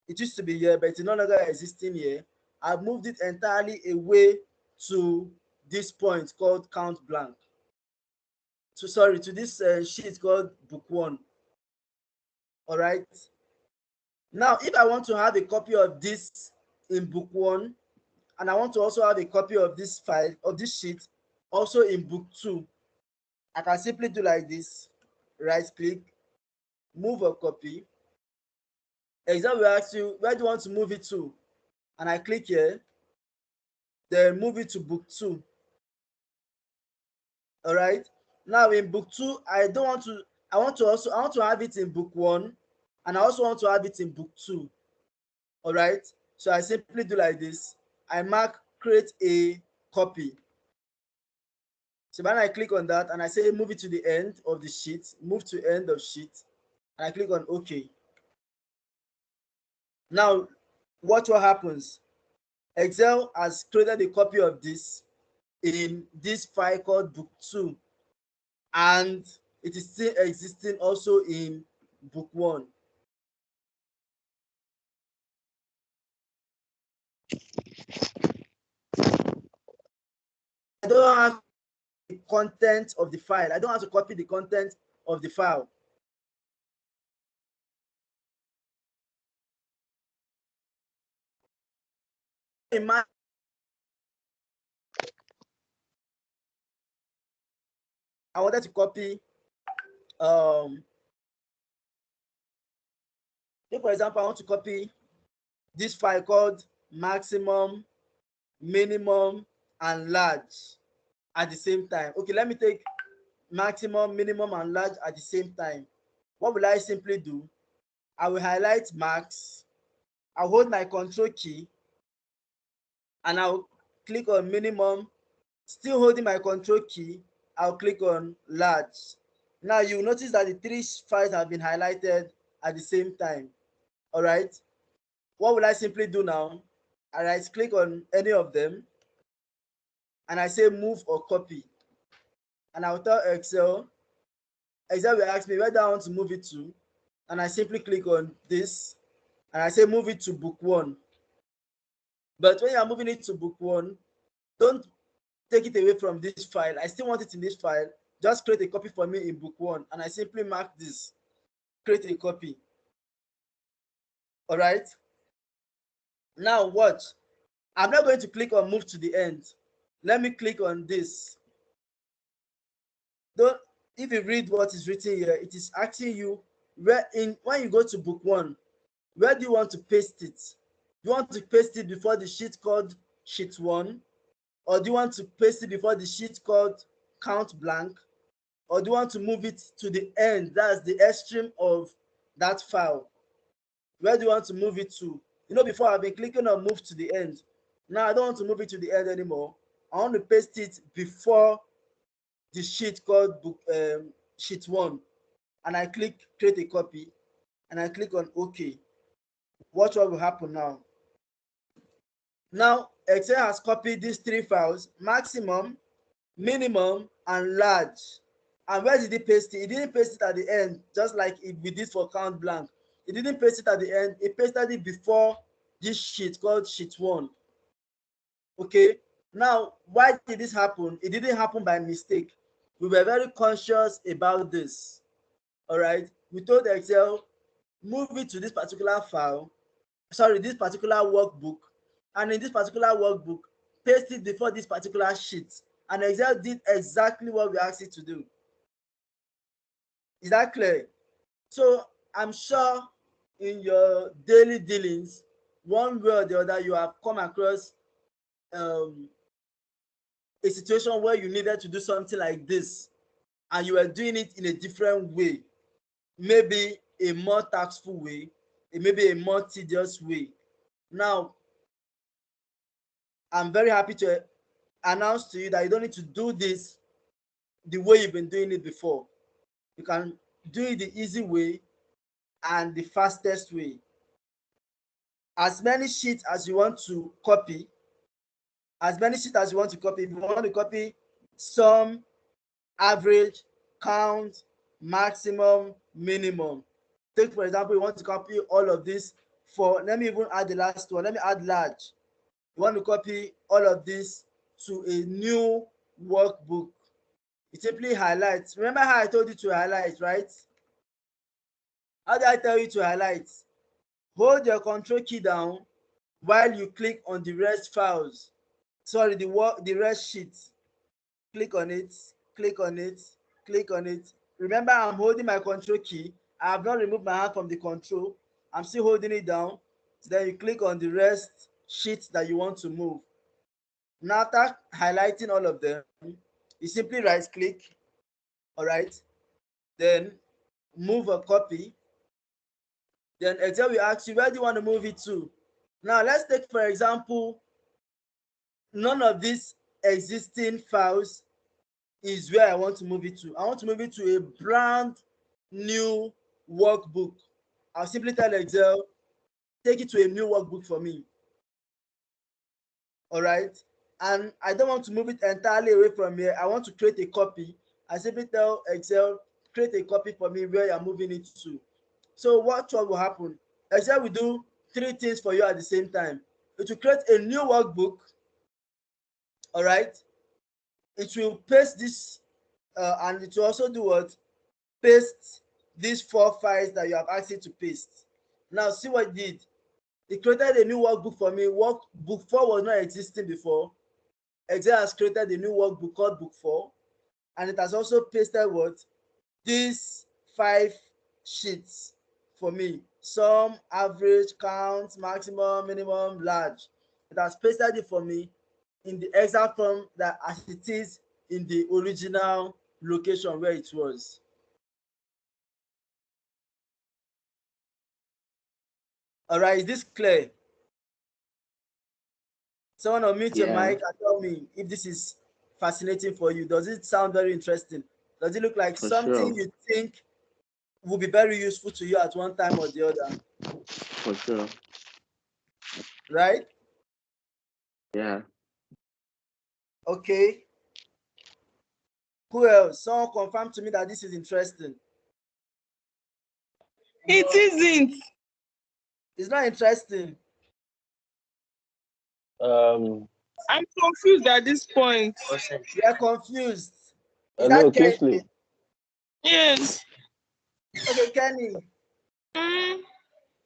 It used to be here, but it's no longer existing here. I've moved it entirely away to this point called count blank. So sorry, to this sheet called book 1. All right. Now, if I want to have a copy of this in book 1, and I want to also have a copy of this file, of this sheet, also in book 2, I can simply do like this, right click, move a copy. Exam will ask you, where do you want to move it to? And I click here, then move it to book 2. All right. Now in book 2, I want to have it in book 1, and I also want to have it in book 2. All right. So I simply do like this. I mark create a copy. So when I click on that and I say move it to the end of the sheet, move to end of sheet, and I click on OK. Now, watch what happens. Excel has created a copy of this in this file called book 2, and it is still existing also in book 1. I don't have the content of the file. I don't have to copy the content of the file. Imagine I wanted to copy, take for example, I want to copy this file called maximum, minimum, and large at the same time. Okay, let me take maximum, minimum, and large at the same time. What will I simply do? I will highlight max, I'll hold my control key, and I'll click on minimum. Still holding my control key, I'll click on large. Now you notice that the 3 files have been highlighted at the same time. All right. What will I simply do now? I right click on any of them and I say move or copy. And I'll tell Excel will ask me where do I want to move it to. And I simply click on this and I say move it to book 1. But when you're moving it to book 1, don't take it away from this file. I still want it in this file. Just create a copy for me in book 1. And I simply mark this, create a copy. All right. Now watch. I'm not going to click on move to the end. Let me click on this. Don't, if you read what is written here, it is asking you when you go to book 1, where do you want to paste it? Do you want to paste it before the sheet called sheet 1? Or do you want to paste it before the sheet called count blank? Or do you want to move it to the end? That's the extreme of that file. Where do you want to move it to? You know, before I've been clicking on move to the end. Now I don't want to move it to the end anymore. I want to paste it before the sheet called book sheet 1. And I click create a copy and I click on OK. Watch what will happen now. Now, Excel has copied these 3 files: maximum, minimum, and large. And where did he paste it? He didn't paste it at the end, just like we did for count blank. He didn't paste it at the end. He pasted it before this sheet called sheet 1. Okay. Now, why did this happen? It didn't happen by mistake. We were very conscious about this. All right. We told Excel, move it to this particular file, sorry, this particular workbook, and in this particular workbook, paste it before this particular sheet. And Excel did exactly what we asked it to do. Is that clear? So I'm sure in your daily dealings, one way or the other, you have come across a situation where you needed to do something like this, and you were doing it in a different way, maybe a more taxful way, maybe a more tedious way. Now, I'm very happy to announce to you that you don't need to do this the way you've been doing it before. You can do it the easy way and the fastest way. As many sheets as you want to copy, if you want to copy sum, average, count, maximum, minimum. Take, for example, you want to copy all of this for, let me even add the last one, let me add large. You want to copy all of this to a new workbook. You simply highlight. Remember how I told you to highlight, right? How did I tell you to highlight? Hold your control key down while you click on the rest files. Sorry, the rest sheet. Click on it, click on it, click on it. Remember, I'm holding my control key. I have not removed my hand from the control. I'm still holding it down. Then you click on the rest sheets that you want to move. Now, after highlighting all of them, you simply right click, all right? Then move a copy. Then Excel will ask you, where do you want to move it to? Now, let's take, for example, none of these existing files is where I want to move it to. I want to move it to a brand new workbook. I'll simply tell Excel, take it to a new workbook for me. All right. And I don't want to move it entirely away from here. I want to create a copy. I simply tell Excel, create a copy for me where you're moving it to. So what will happen? Excel will do 3 things for you at the same time. It will create a new workbook. All right. It will paste this, and it will also do what? Paste these 4 files that you have asked it to paste. Now, see what it did. It created a new workbook for me. Workbook 4 was not existing before. Excel has created a new workbook called book 4, and it has also pasted what? These 5 sheets for me: sum, average, count, maximum, minimum, large. It has pasted it for me in the exact form that as it is in the original location where it was. All right, is this clear? Someone unmute your Yeah, mic and tell me if this is fascinating for you. Does it sound very interesting? Does it look like for something sure, you think will be very useful to you at one time or the other? for sure. Right? Yeah. Okay. Who else? Someone confirm to me that this is interesting. It isn't. It's not interesting. Um. I'm confused at this point. You are confused. Is Hello, that Kenny? Kingsley. Yes. Okay, Kenny. Mm.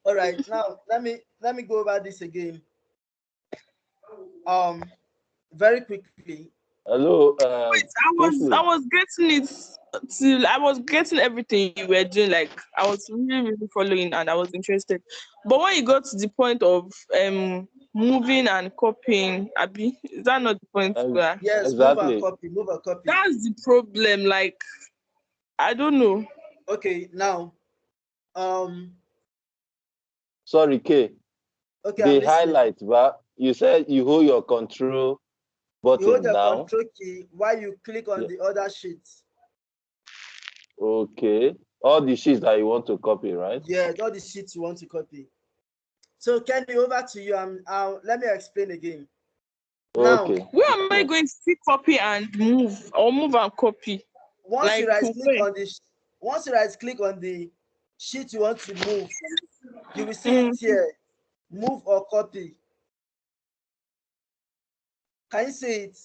All right. Now let me go over this again. Very quickly. Hello, I Kingsley. was getting it till I was getting everything you were doing. Like I was really, really following and I was interested. But when you got to the point of moving and copying, Abby, is that not the point Ex- where Yes, move and exactly. copy. Move and copy. that's the problem? Like I don't know. Okay, now um Sorry, K. okay, I'm The listening. highlight, but you said you hold your control You hold button the down. control key while you click on Yeah. the other sheets. Okay. All the sheets that you want to copy, right? Yeah, all the sheets you want to copy. So Kenny, over to you. Let me explain again. Now, Okay. Where am I going to see copy and move, or move and copy? once you Like, right click where? on the sheet you want to move, you will see it here. Move or copy. Can you see it?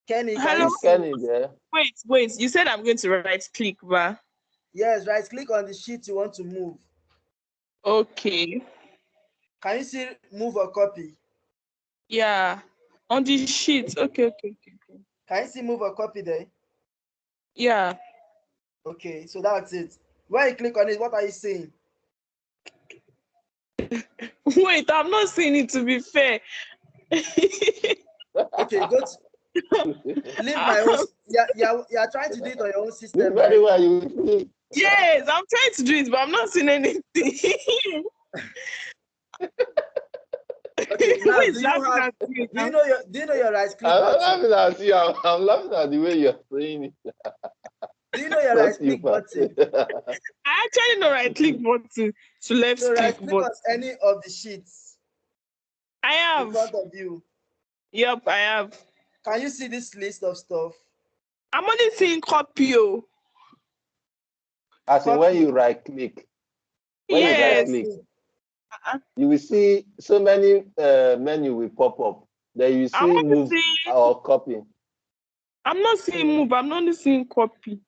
Kenny, can Hello? you Is see Kenny it? there? Wait. You said I'm going to right click, ba? Yes, right click on the sheet you want to move. Okay. Can you see move or copy? Yeah. On the sheet. Okay. Can you see move or copy there? Yeah. Okay, so that's it. When you click on it, what are you seeing? Wait, I'm not seeing it, to be fair. Okay, go to leave my own. You're trying to do it on your own Do system, very right? well. You see. Yes, I'm trying to do it, but I'm not seeing anything. Okay, Who now is laughing at me now? do you know your right click I'm not button? laughing at you. I'm laughing at the way you're saying it. Do you know your right Not you, click button? I actually know right click button to left So right click, click but on any of the sheets I in have. front of you. Yep, I have. Can you see this list of stuff? I'm only seeing copy. Oh. As in when Copy. you right click, Yes. you will see so many menu will pop up. Then you I'm see only move seeing. or copy. I'm not seeing move. I'm only seeing copy.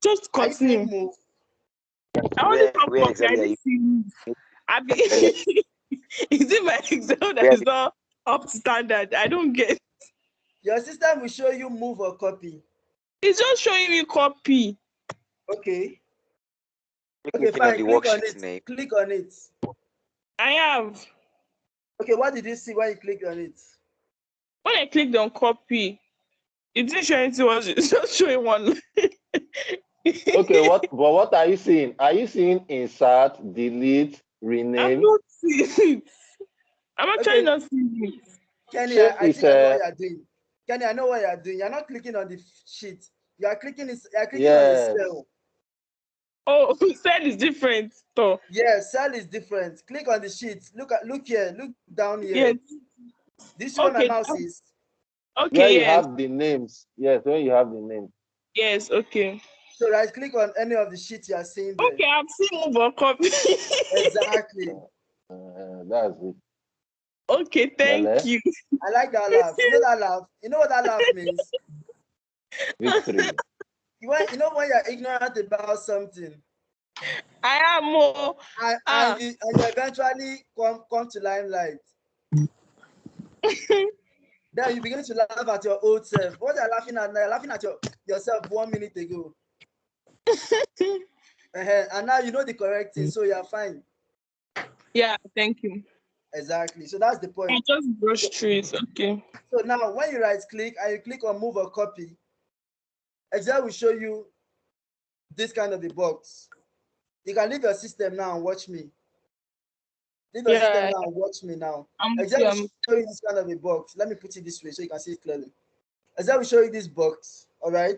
Just Are you seeing continue. move? I only saw Where copy. I exactly are you? didn't see move. I be, Where, is it my Excel that where, is not up to standard? I don't get. Your system will show you move or copy. It's just showing me copy. Okay. you Okay, clicking on fine. the Click on worksheet it. name? Click on it. I have. Okay, what did you see when you clicked on it? When I clicked on copy, it didn't show anything. It's just showing one. Okay, what are you seeing? Are you seeing insert, delete, I'm rename? not seeing it. I'm actually Okay, not seeing it. Kenny, Shape I is think I know what you're doing. Kenny, I know what you're doing. You're not clicking on the sheet. You're clicking on the yes. cell. Oh, cell is different. So, Yes, cell is different. Click on the sheet. Look here. Look down yes. here. This is where my Okay. mouse is. Where Okay, you yes. have the names. Yes, when you have the names. Yes, okay. So right click on any of the sheets you are seeing there. Okay, I've seen move or copy. Exactly. That's it. Okay, thank Lele, you. I like that laugh. You know that laugh? You know what that laugh means? victory. You know when you're ignorant about something I am more. and you eventually come to limelight. Then you begin to laugh at your old self. What you're laughing at now, you're laughing at yourself 1 minute ago. And now you know the correct thing, so you're fine. Yeah, thank you. Exactly. So that's the I point. just brushed through it. Okay. So now when you right click and you click on move or copy, Excel will show you this kind of a box. You can leave your system now and watch me. Leave your system Yeah, now and watch me now. I'm with Excel you. will show you this kind of a box. Let me put it this way so you can see it clearly. Excel will show you this box. All right.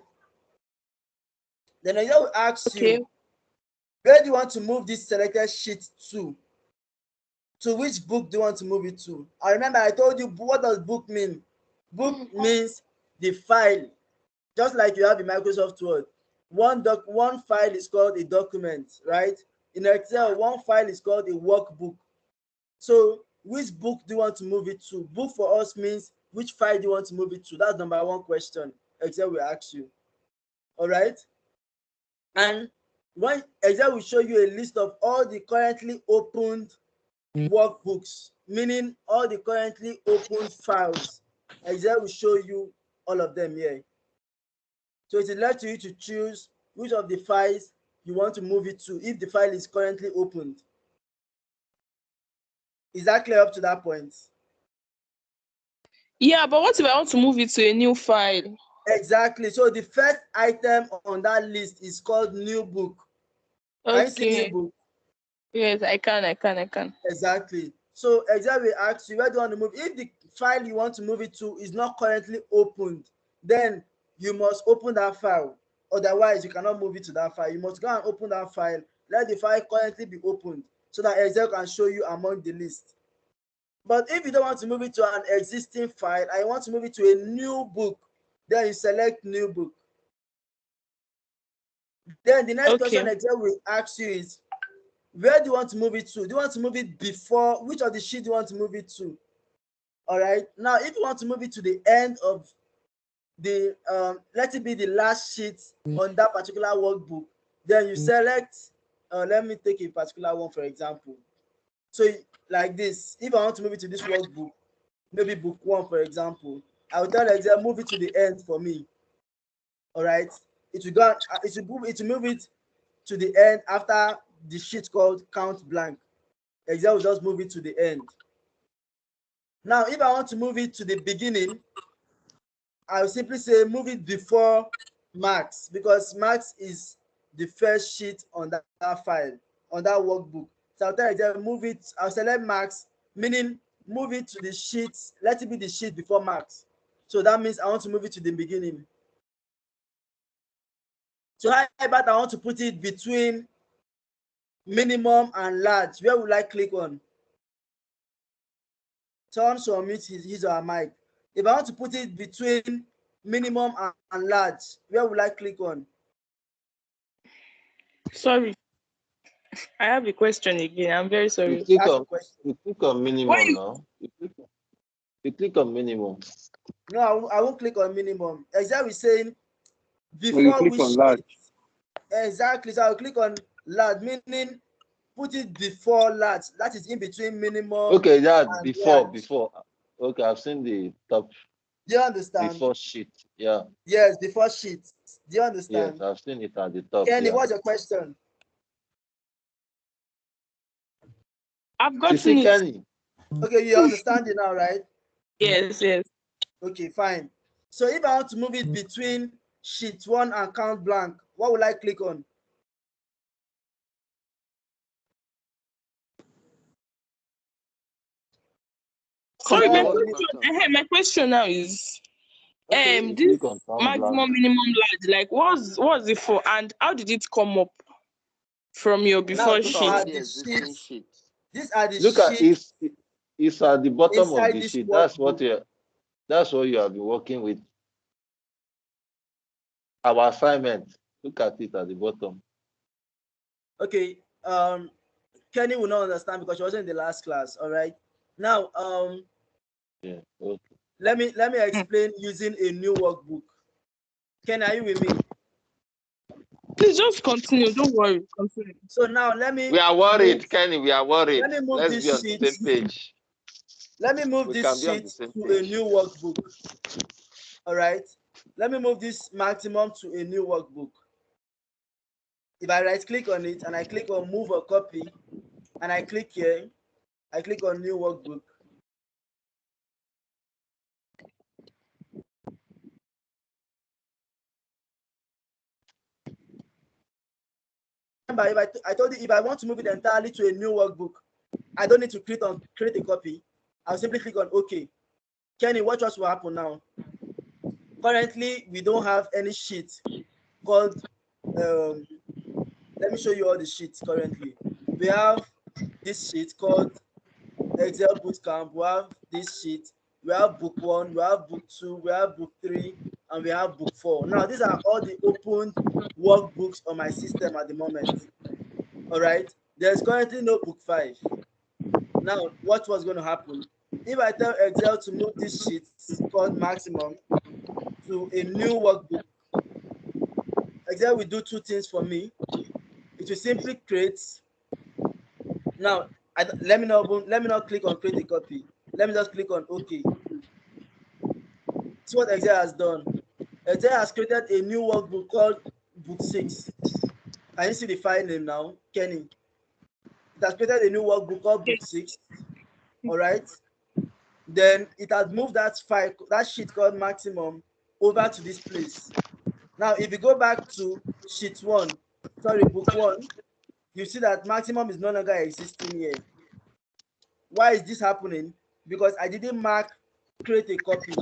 Then Excel will ask Okay. you, where do you want to move this selected sheet to? To which book do you want to move it to? I remember I told you, what does book mean? Book means the file, just like you have in Microsoft Word. One file is called a document, right? In Excel, one file is called a workbook. So which book do you want to move it to? Book for us means which file do you want to move it to? That's number one question Excel will ask you. All right. And when Excel will show you a list of all the currently opened workbooks, meaning all the currently opened files. Excel will show you all of them here. So it is left to you to choose which of the files you want to move it to if the file is currently opened. Is that clear up to that point? Yeah, but what if I want to move it to a new file? Exactly. So the first item on that list is called new book. Can you see new Okay. book? Yes, I can. Exactly. So Excel will ask you, where do you want to move? If the file you want to move it to is not currently opened, then you must open that file. Otherwise, you cannot move it to that file. You must go and open that file. Let the file currently be opened so that Excel can show you among the list. But if you don't want to move it to an existing file, I want to move it to a new book, then you select new book. Then the next question Excel will ask you is, where do you want to move it to? Do you want to move it before? Which of the sheet do you want to move it to? All right. Now, if you want to move it to the end of the, let it be the last sheet on that particular workbook, then you select, let me take a particular one, for example. So like this, if I want to move it to this workbook, maybe book 1, for example, I will tell Excel, move it to the end for me. All right. It will go, it will move it to the end after the sheet called count blank. Excel will just move it to the end. Now, if I want to move it to the beginning, I will simply say move it before marks, because marks is the first sheet on that file, on that workbook. So I'll tell Excel, move it, I'll select marks, meaning move it to the sheet, let it be the sheet before marks. So that means I want to move it to the beginning. So how about I want to put it between minimum and large? Where will I click on? Turn to unmute his or her mic. If I want to put it between minimum and large, where will I click on? Sorry, I have a question again. I'm very sorry. You click on minimum now. You click on minimum. No, I won't click on minimum. Exactly saying before you click which on large. Exactly. So I'll click on large, meaning put it before large. That is in between minimum. Okay, that before. large. Okay, I've seen the top. Do you understand? Before sheet, yeah. Yes, before sheet. Do you understand? Yes, I've seen it at the top. Kenny, yeah. what's your question? I've gotten it. Kenny. Okay, you understand it now, right? Yes. Okay, fine. So if I want to move it between sheet 1 and count blank, what will I click on? Sorry, my question now is, Okay, this maximum minimum large, like what's it for, and how did it come up from your before sheet? These are the Look sheets. It's at the bottom of the sheet. That's what you have been working with. Our assignment. Look at it at the bottom. Okay. Kenny will not understand because she wasn't in the last class. All right. Now, yeah. Okay. Let me explain using a new workbook. Kenny, are you with me? Please just continue. Don't worry. Continue. So now let me. We are worried, Kenny. We are worried. Let me move Let's this be on sheet. the same page. Let me move this sheet to a new workbook. All right. Let me move this maximum to a new workbook. If I right click on it and I click on move or copy and I click here, I click on new workbook. Remember, if I told you if I want to move it entirely to a new workbook, I don't need to create a copy. I'll simply click on OK. Kenny, watch what will happen now. Currently, we don't have any sheet called. Let me show you all the sheets currently. We have this sheet called Excel Bootcamp. We have this sheet. We have book 1, we have book 2, we have book 3, and we have book 4. Now, these are all the opened workbooks on my system at the moment. All right. There's currently no book 5. Now, what was going to happen? If I tell Excel to move this sheet called maximum to a new workbook, Excel will do 2 things for me. It will simply create. Now, let me not click on create a copy. Let me just click on OK. See what Excel has done. Excel has created a new workbook called book 6. Can you see the file name now, Kenny? It has created a new workbook called book 6. All right. Then it has moved that sheet called maximum over to this place. Now, if you go back to sheet 1, book 1, you see that maximum is no longer existing here. Why is this happening? Because I didn't mark create a copy.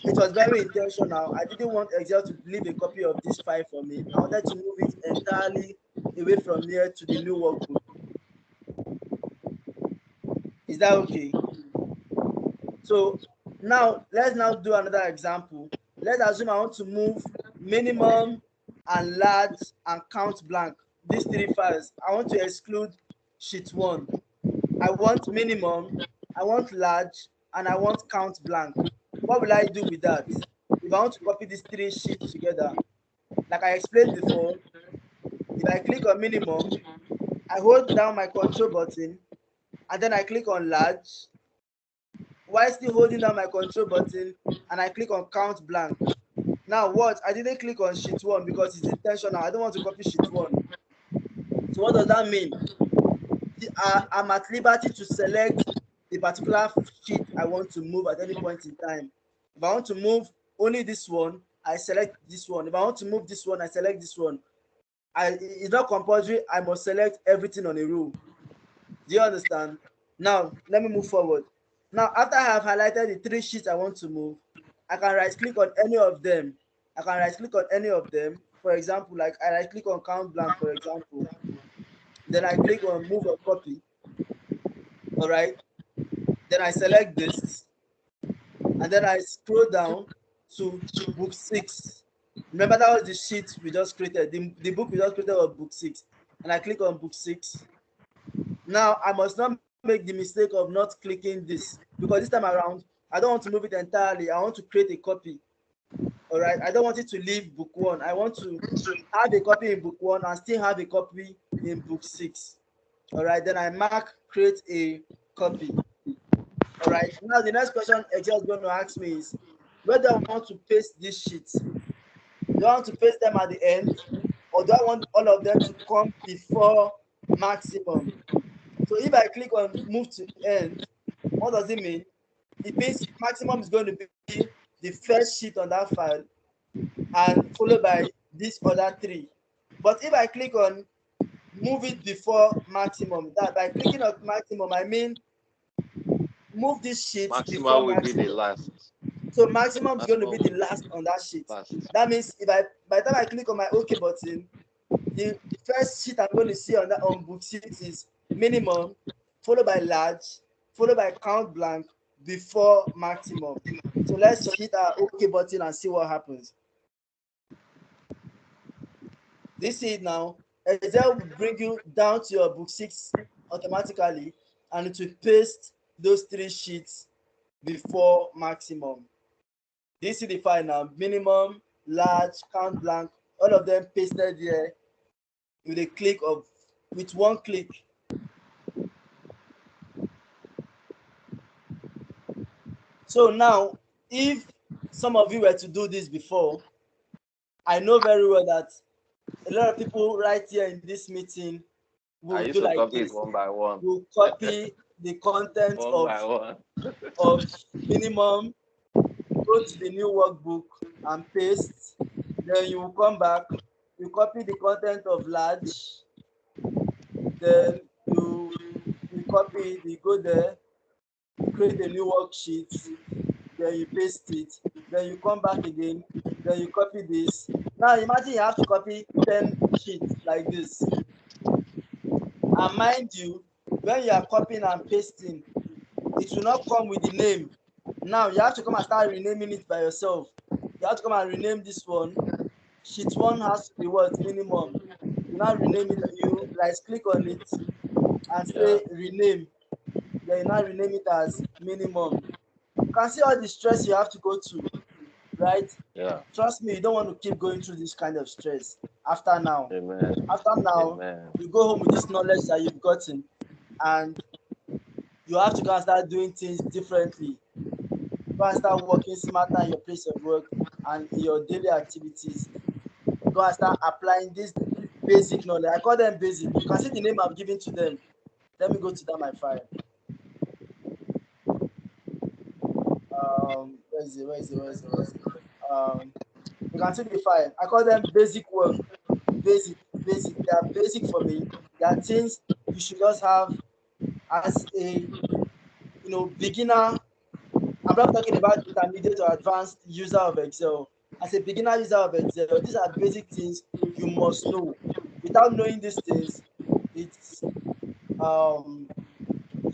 it was very intentional. I didn't want Excel to leave a copy of this file for me. I wanted to move it entirely away from here to the new workbook. Is that okay? So now let's now do another example. Let's assume I want to move minimum and large and count blank. These three files. I want to exclude sheet 1. I want minimum, I want large, and I want count blank. What will I do with that? If I want to copy these three sheets together, like I explained before, if I click on minimum, I hold down my control button, and then I click on large, while still holding down my control button, and I click on count blank. Now what? I didn't click on sheet 1 because it's intentional. I don't want to copy sheet 1. So what does that mean? I'm at liberty to select the particular sheet I want to move at any point in time. If I want to move only this one, I select this one. If I want to move this one, I select this one. It's not compulsory. I must select everything on a row. Do you understand? Now, let me move forward. Now, after I have highlighted the three sheets I want to move, I can right click on any of them. For example, like I right click on count blank, for example. Then I click on move or copy. All right. Then I select this, and then I scroll down to book 6. Remember, that was the sheet we just created. The book we just created was book 6. And I click on book 6. Now, I must not make the mistake of not clicking this, because this time around, I don't want to move it entirely. I want to create a copy. All right. I don't want it to leave book 1. I want to have a copy in book 1 and still have a copy in book 6. All right. Then I mark create a copy. All right. Now the next question Excel is going to ask me is, where do I want to paste these sheets? Do I want to paste them at the end, or do I want all of them to come before maximum? So if I click on move to end, what does it mean? It means maximum is going to be the first sheet on that file, and followed by these other 3. But if I click on move it before maximum, that by clicking on maximum, I mean move this sheet before Maximum will be the maximum. last. So maximum is going to be the last on that sheet. Last. That means by the time I click on my OK button, the first sheet I'm going to see on book 6 is minimum, followed by large, followed by count blank, before maximum. So let's hit our OK button and see what happens. This is now. Excel will bring you down to your book 6 automatically, and it will paste those 3 sheets before maximum. This is the file now. Minimum, large, count blank, all of them pasted here with one click. So now, if some of you were to do this before, I know very well that a lot of people right here in this meeting I will used do to like copy this. it one by one. Will copy the content One by one. of minimum, go to the new workbook and paste. Then you will come back, you copy the content of large, then you copy it, you go there, you create a new worksheet, then you paste it, then you come back again, then you copy this. Now imagine you have to copy 10 sheets like this. And mind you, when you are copying and pasting, it will not come with the name. Now you have to come and start renaming it by yourself. You have to come and rename this one. Sheet 1 has to be what? Minimum. You now rename it, you right click on it and say rename. Then you now rename it as minimum. You can see all the stress you have to go to, right? Yeah. Trust me, you don't want to keep going through this kind of stress after now. Amen. After now, Amen. you go home with this knowledge that you've gotten, and you have to go and start doing things differently. Go and start working smarter in your place of work and in your daily activities. Go and start applying this basic knowledge. I call them basic. You can see the name I'm giving to them. Let me go to that my file. Where is it? You can see the file. I call them basic work. Basic. They are basic for me. They are things you should just have as a beginner I'm not talking about intermediate or advanced user of Excel. As a beginner user of Excel, these are basic things you must know. Without knowing these things, it's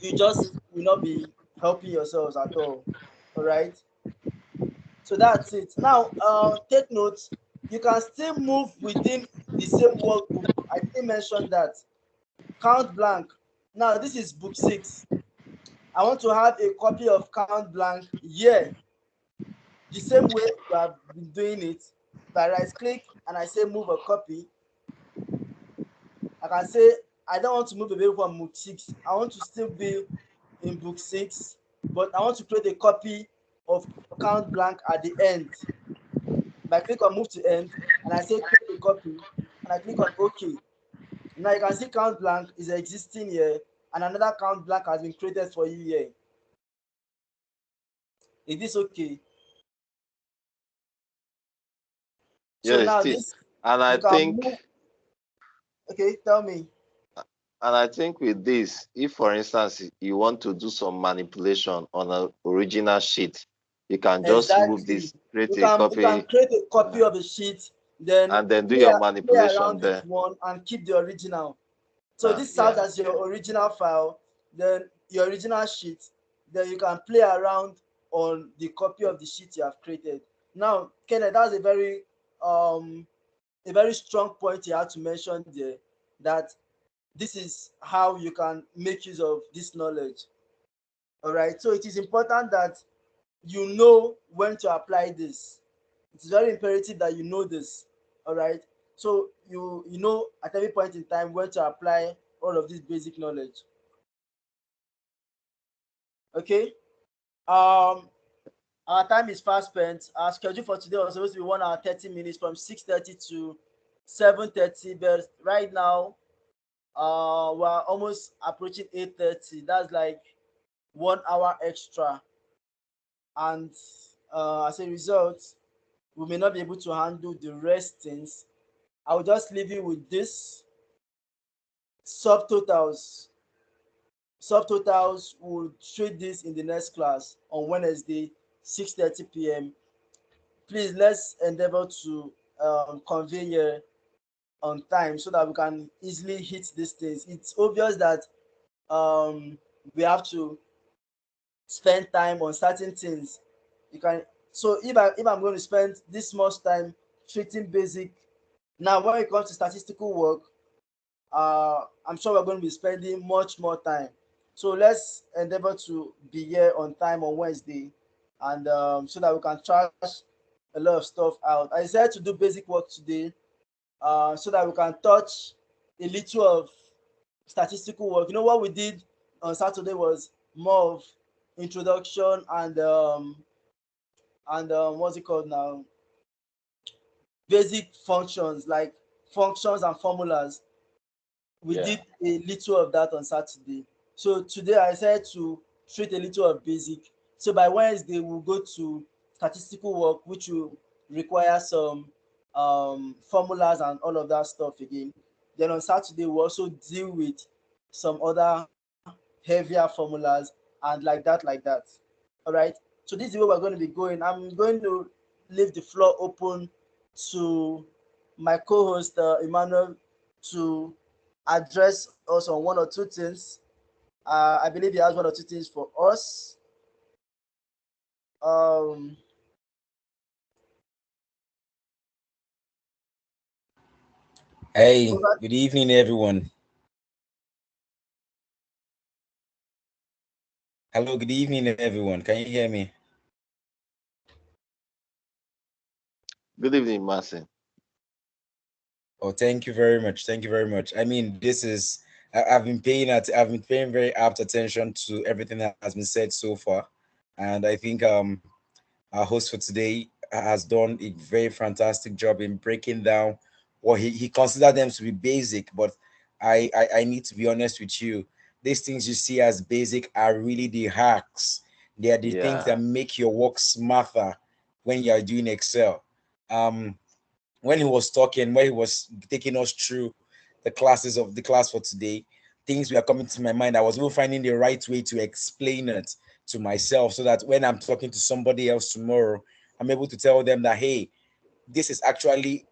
you just will not be helping yourselves at all. All right. So that's it. Now, take notes. You can still move within the same workbook. I still mentioned that. Count blank. Now, this is book 6. I want to have a copy of count blank here. The same way you have been doing it. If I right click and I say move a copy, I can say I don't want to move away from book 6. I want to still be in book 6, but I want to create a copy of count blank at the end. If I click on move to end and I say create a copy and I click on OK, now you can see count blank is existing here and another count blank has been created for you here. Is this okay? Yeah, So now it is. this And you I can think move. Okay, tell me. and I think with this, if for instance you want to do some manipulation on an original sheet, you can just move Exactly. this, create You a can copy, create a copy uh, of a sheet, then and then do play your play manipulation around with there. one and keep the original. So this serves Yeah. as your original file, then your original sheet. Then you can play around on the copy of the sheet you have created. Now, Kenneth, that's a very strong point you have to mention there. That this is how you can make use of this knowledge. All right. So it is important that you know when to apply this. It's very imperative that you know this. All right. So you know at every point in time when to apply all of this basic knowledge. Okay. Um, our time is fast spent. Our schedule for today was supposed to be 1 hour 30 minutes from 6:30 to 7:30, but right now we're almost approaching 8:30. That's like 1 hour extra, and as a result, we may not be able to handle the rest things. I'll just leave you with this subtotals. Subtotals will treat this in the next class on Wednesday, 6:30 p.m. Please let's endeavor to convey here on time so that we can easily hit these things. It's obvious that um, we have to spend time on certain things. You can so if I'm going to spend this much time treating basic, now when it comes to statistical work, I'm sure we're going to be spending much more time. So let's endeavor to be here on time on Wednesday, and so that we can trash a lot of stuff out. I decided to do basic work today, so that we can touch a little of statistical work. You know what we did on Saturday was more of introduction and what's it called now? Basic functions like functions and formulas. We Yeah. did a little of that on Saturday. So today I decided to treat a little of basic. So by Wednesday we'll go to statistical work, which will require some formulas and all of that stuff again. Then on Saturday we'll also deal with some other heavier formulas and like that. All right. So this is the way we're going to be going. I'm going to leave the floor open to my co-host Emmanuel to address us on one or two things. I believe he has one or two things for us. Um, Hey, over. good evening, everyone. Hello, good evening, everyone. Can you hear me? Good evening, Marcin. Oh, thank you very much. Thank you very much. I mean, this is I've been paying very apt attention to everything that has been said so far, and I think our host for today has done a very fantastic job in breaking down what he considered them to be basic, but I need to be honest with you. These things you see as basic are really the hacks. They are the things that Yeah. make your work smarter when you are doing Excel. Um, when he was talking, when he was taking us through the classes of the class for today, things were coming to my mind. I was even finding the right way to explain it to myself, so that when I'm talking to somebody else tomorrow, I'm able to tell them that, hey, this is actually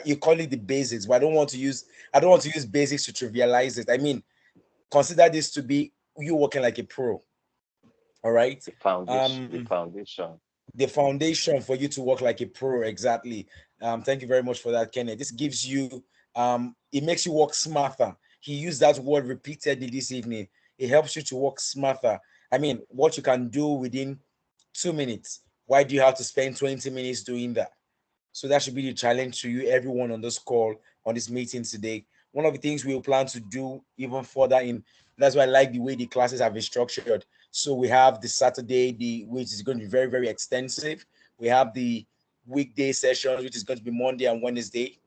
you call it the basics, but I don't want to use basics to trivialize it. I mean, consider this to be you working like a pro. All right. The foundation. The Um, foundation. the foundation for you to work like a pro. Exactly. Thank you very much for that, Kenneth. This gives you it makes you work smarter. He used that word repeatedly this evening. It helps you to work smarter. I mean, what you can do within 2 minutes. Why do you have to spend 20 minutes doing that? So that should be the challenge to you, everyone on this call, on this meeting today. One of the things we'll plan to do even further in, that's why I like the way the classes have been structured. So we have the Saturday, which is going to be very, very extensive. We have the weekday sessions, which is going to be Monday and Wednesday,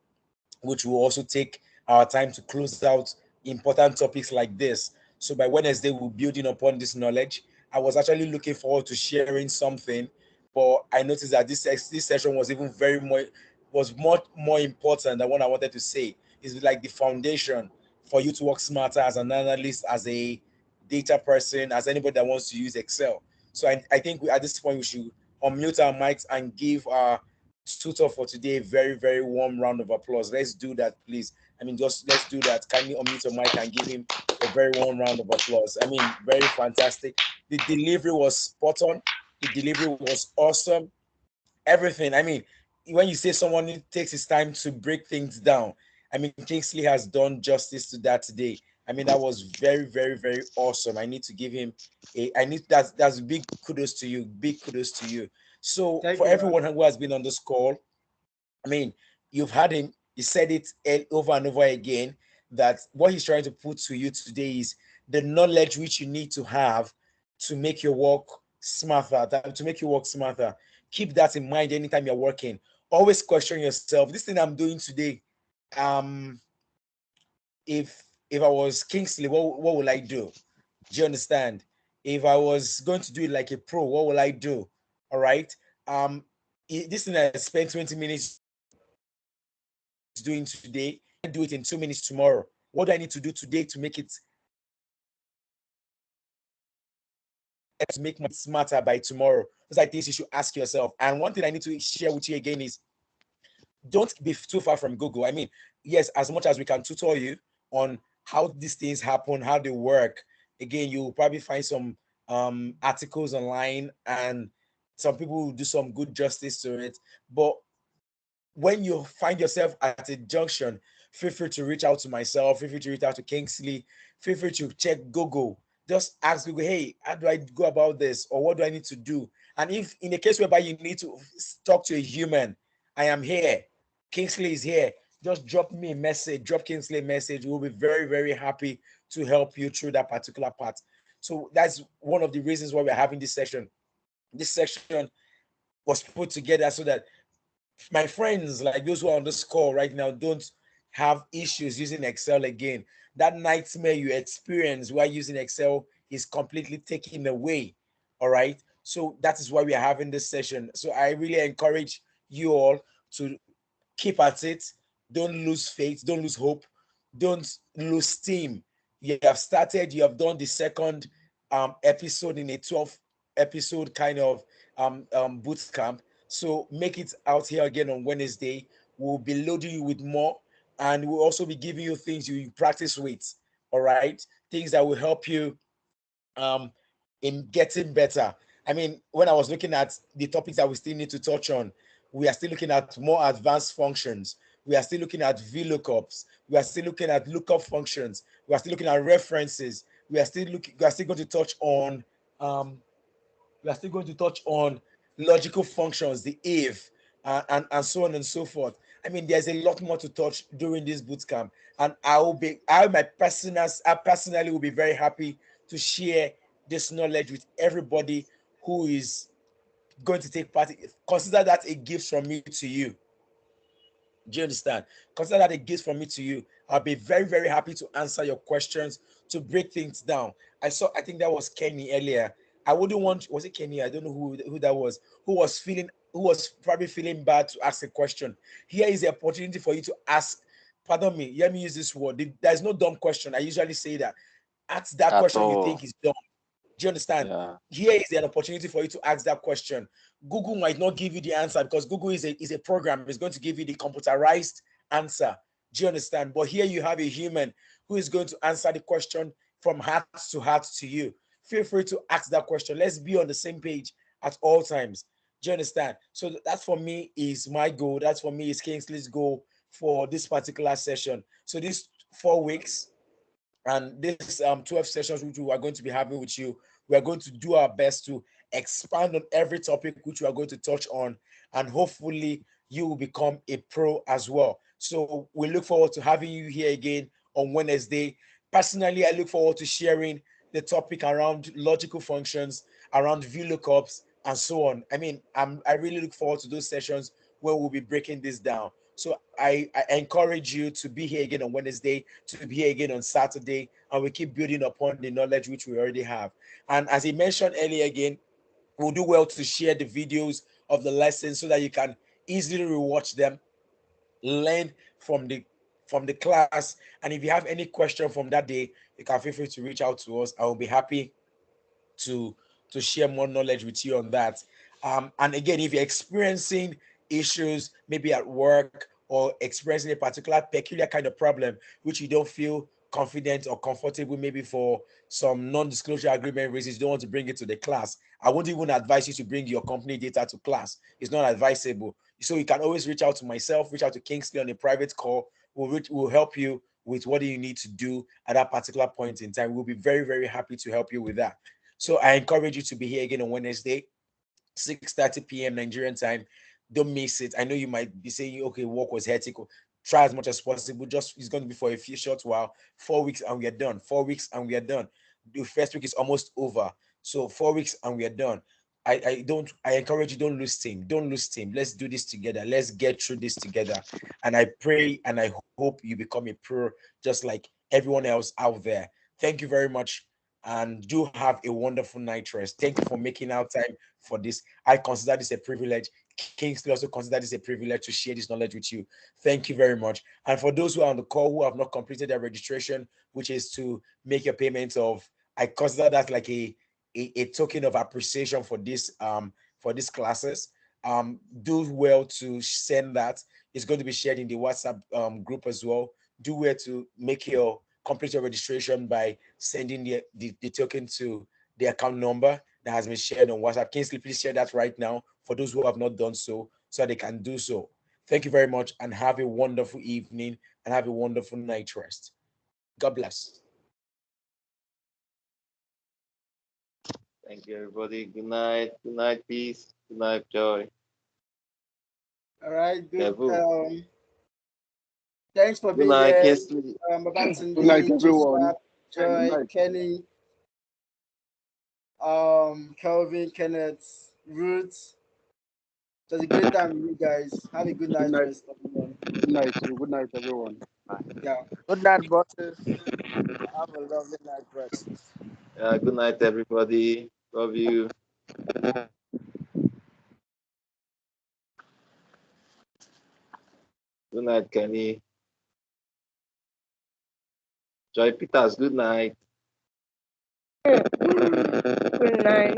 which will also take our time to close out important topics like this. So by Wednesday, we're building upon this knowledge. I was actually looking forward to sharing something, but I noticed that this session was even was much more important than what I wanted to say. It's like the foundation for you to work smarter as an analyst, as a data person, as anybody that wants to use Excel. So I think at this point we should unmute our mics and give our tutor for today a very, very warm round of applause. Let's do that, please. I mean, just let's do that. Kindly unmute your mic and give him a very warm round of applause. I mean, very fantastic. The delivery was spot on. The delivery was awesome. Everything. I mean, when you say someone takes his time to break things down, I mean, Kingsley has done justice to that today. I mean, that was very, very, very awesome. I need to give him I need that's big kudos to you. Big kudos to you. So Thank for you, man. everyone who has been on this call, I mean, you've had him, he said it over and over again that what he's trying to put to you today is the knowledge which you need to have to make your work smarter, to make your work smarter. Keep that in mind anytime you're working. Always question yourself. This thing I'm doing today, um, if I was Kingsley, what will I do? Do you understand? If I was going to do it like a pro, what will I do? All right. Um, this thing I spent 20 minutes doing today, I do it in 2 minutes tomorrow. What do I need to do today to make it smarter by tomorrow? Those are things you should ask yourself. And one thing I need to share with you again is don't be too far from Google. I mean, yes, as much as we can tutor you on how these things happen, how they work, again, you'll probably find some articles online and some people will do some good justice to it. But when you find yourself at a junction, feel free to reach out to myself, feel free to reach out to Kingsley, feel free to check Google. Just ask Google, hey, how do I go about this? Or what do I need to do? And if in a case whereby you need to talk to a human, I am here. Kingsley is here. Just drop me a message, drop Kingsley a message. We'll be very, very happy to help you through that particular part. So that's one of the reasons why we're having this session. This section was put together so that my friends, like those who are on this call right now, don't have issues using Excel again. That nightmare you experience while using Excel is completely taken away. All right. So that is why we are having this session. So I really encourage you all to keep at it. Don't lose faith. Don't lose hope. Don't lose steam. You have started. You have done the second episode in a 12 episode kind of boot camp. So make it out here again on Wednesday. We'll be loading you with more, and we'll also be giving you things you practice with. All right, things that will help you um in getting better. I mean, when I was looking at the topics that we still need to touch on, we are still looking at more advanced functions. We are still looking at VLOOKUPs. We are still looking at lookup functions. We are still looking at references. We are still going to touch on um, we are still going to touch on logical functions, the if, and so on and so forth. I mean, there's a lot more to touch during this bootcamp, and I personally will be very happy to share this knowledge with everybody who is going to take part. Consider that a gift from me to you. Do you understand? Consider that a gift from me to you. I'll be very, very happy to answer your questions, to break things down. I think that was Kenny earlier. I wouldn't want, was it Kenny? I don't know who that was, who was probably feeling bad to ask a question. Here is the opportunity for you to ask, pardon me, let me use this word. There's no dumb question. I usually say that. Ask that At question you think all. is dumb. Do you understand? Yeah. Here is an opportunity for you to ask that question. Google might not give you the answer because Google is a program. It's going to give you the computerized answer. Do you understand? But here you have a human who is going to answer the question from heart to heart to you. Feel free to ask that question. Let's be on the same page at all times. Do you understand? So that for me is my goal. That's for me is Kingsley's goal for this particular session. So these 4 weeks and this 12 sessions which we are going to be having with you, we are going to do our best to expand on every topic which we are going to touch on, and hopefully you will become a pro as well. So we look forward to having you here again on Wednesday. Personally, I look forward to sharing the topic around logical functions, around VLOOKUPs, and so on. I mean, I really look forward to those sessions where we'll be breaking this down. So I encourage you to be here again on Wednesday, to be here again on Saturday, and we keep building upon the knowledge which we already have. And as I mentioned earlier again, we'll do well to share the videos of the lessons so that you can easily rewatch them, learn from the class. And if you have any question from that day, you can feel free to reach out to us. I will be happy to share more knowledge with you on that. And again, if you're experiencing issues maybe at work or experiencing a particular peculiar kind of problem which you don't feel confident or comfortable maybe for some non-disclosure agreement reasons, you don't want to bring it to the class, I won't even advise you to bring your company data to class. It's not advisable. So you can always reach out to myself, reach out to Kingsley on a private call. We'll help you with what you need to do at that particular point in time. We'll be very, very happy to help you with that. So I encourage you to be here again on Wednesday, 6:30 p.m. Nigerian time. Don't miss it. I know you might be saying, okay, work was hectic. Try as much as possible. Just it's going to be for a few short while. 4 weeks and we are done. 4 weeks and we are done. The first week is almost over. So 4 weeks and we are done. I encourage you, don't lose team. Don't lose team. Let's do this together. Let's get through this together. And I pray and I hope you become a pro just like everyone else out there. Thank you very much and do have a wonderful night rest. Thank you for making out time for this. I consider this a privilege. Kingsley also consider this a privilege to share this knowledge with you. Thank you very much. And for those who are on the call who have not completed their registration, which is to make your payment of, I consider that like a token of appreciation for these classes. Do well to send that. It's going to be shared in the WhatsApp group as well. Do well to make your complete your registration by sending the token to the account number that has been shared on WhatsApp. Kingsley, please share that right now for those who have not done so they can do so. Thank you very much and have a wonderful evening and have a wonderful night rest. God bless. Thank you, everybody. Good night. Good night, peace. Good night, joy. All right, good. Kevu. Thanks for Good being night, here. Kingsley. Good night, Babatunde, everyone. Joshua, Good Joy, night. Kenny, Kelvin, Kenneth, Ruth. It was a great time with you guys. Have a good Good night night. rest, everyone. Good night. Good night, everyone. Yeah. Good night, bosses. Have a lovely night rest. Good night, everybody. Love you. Good night, Kenny. Joy Peters, good night. Good night.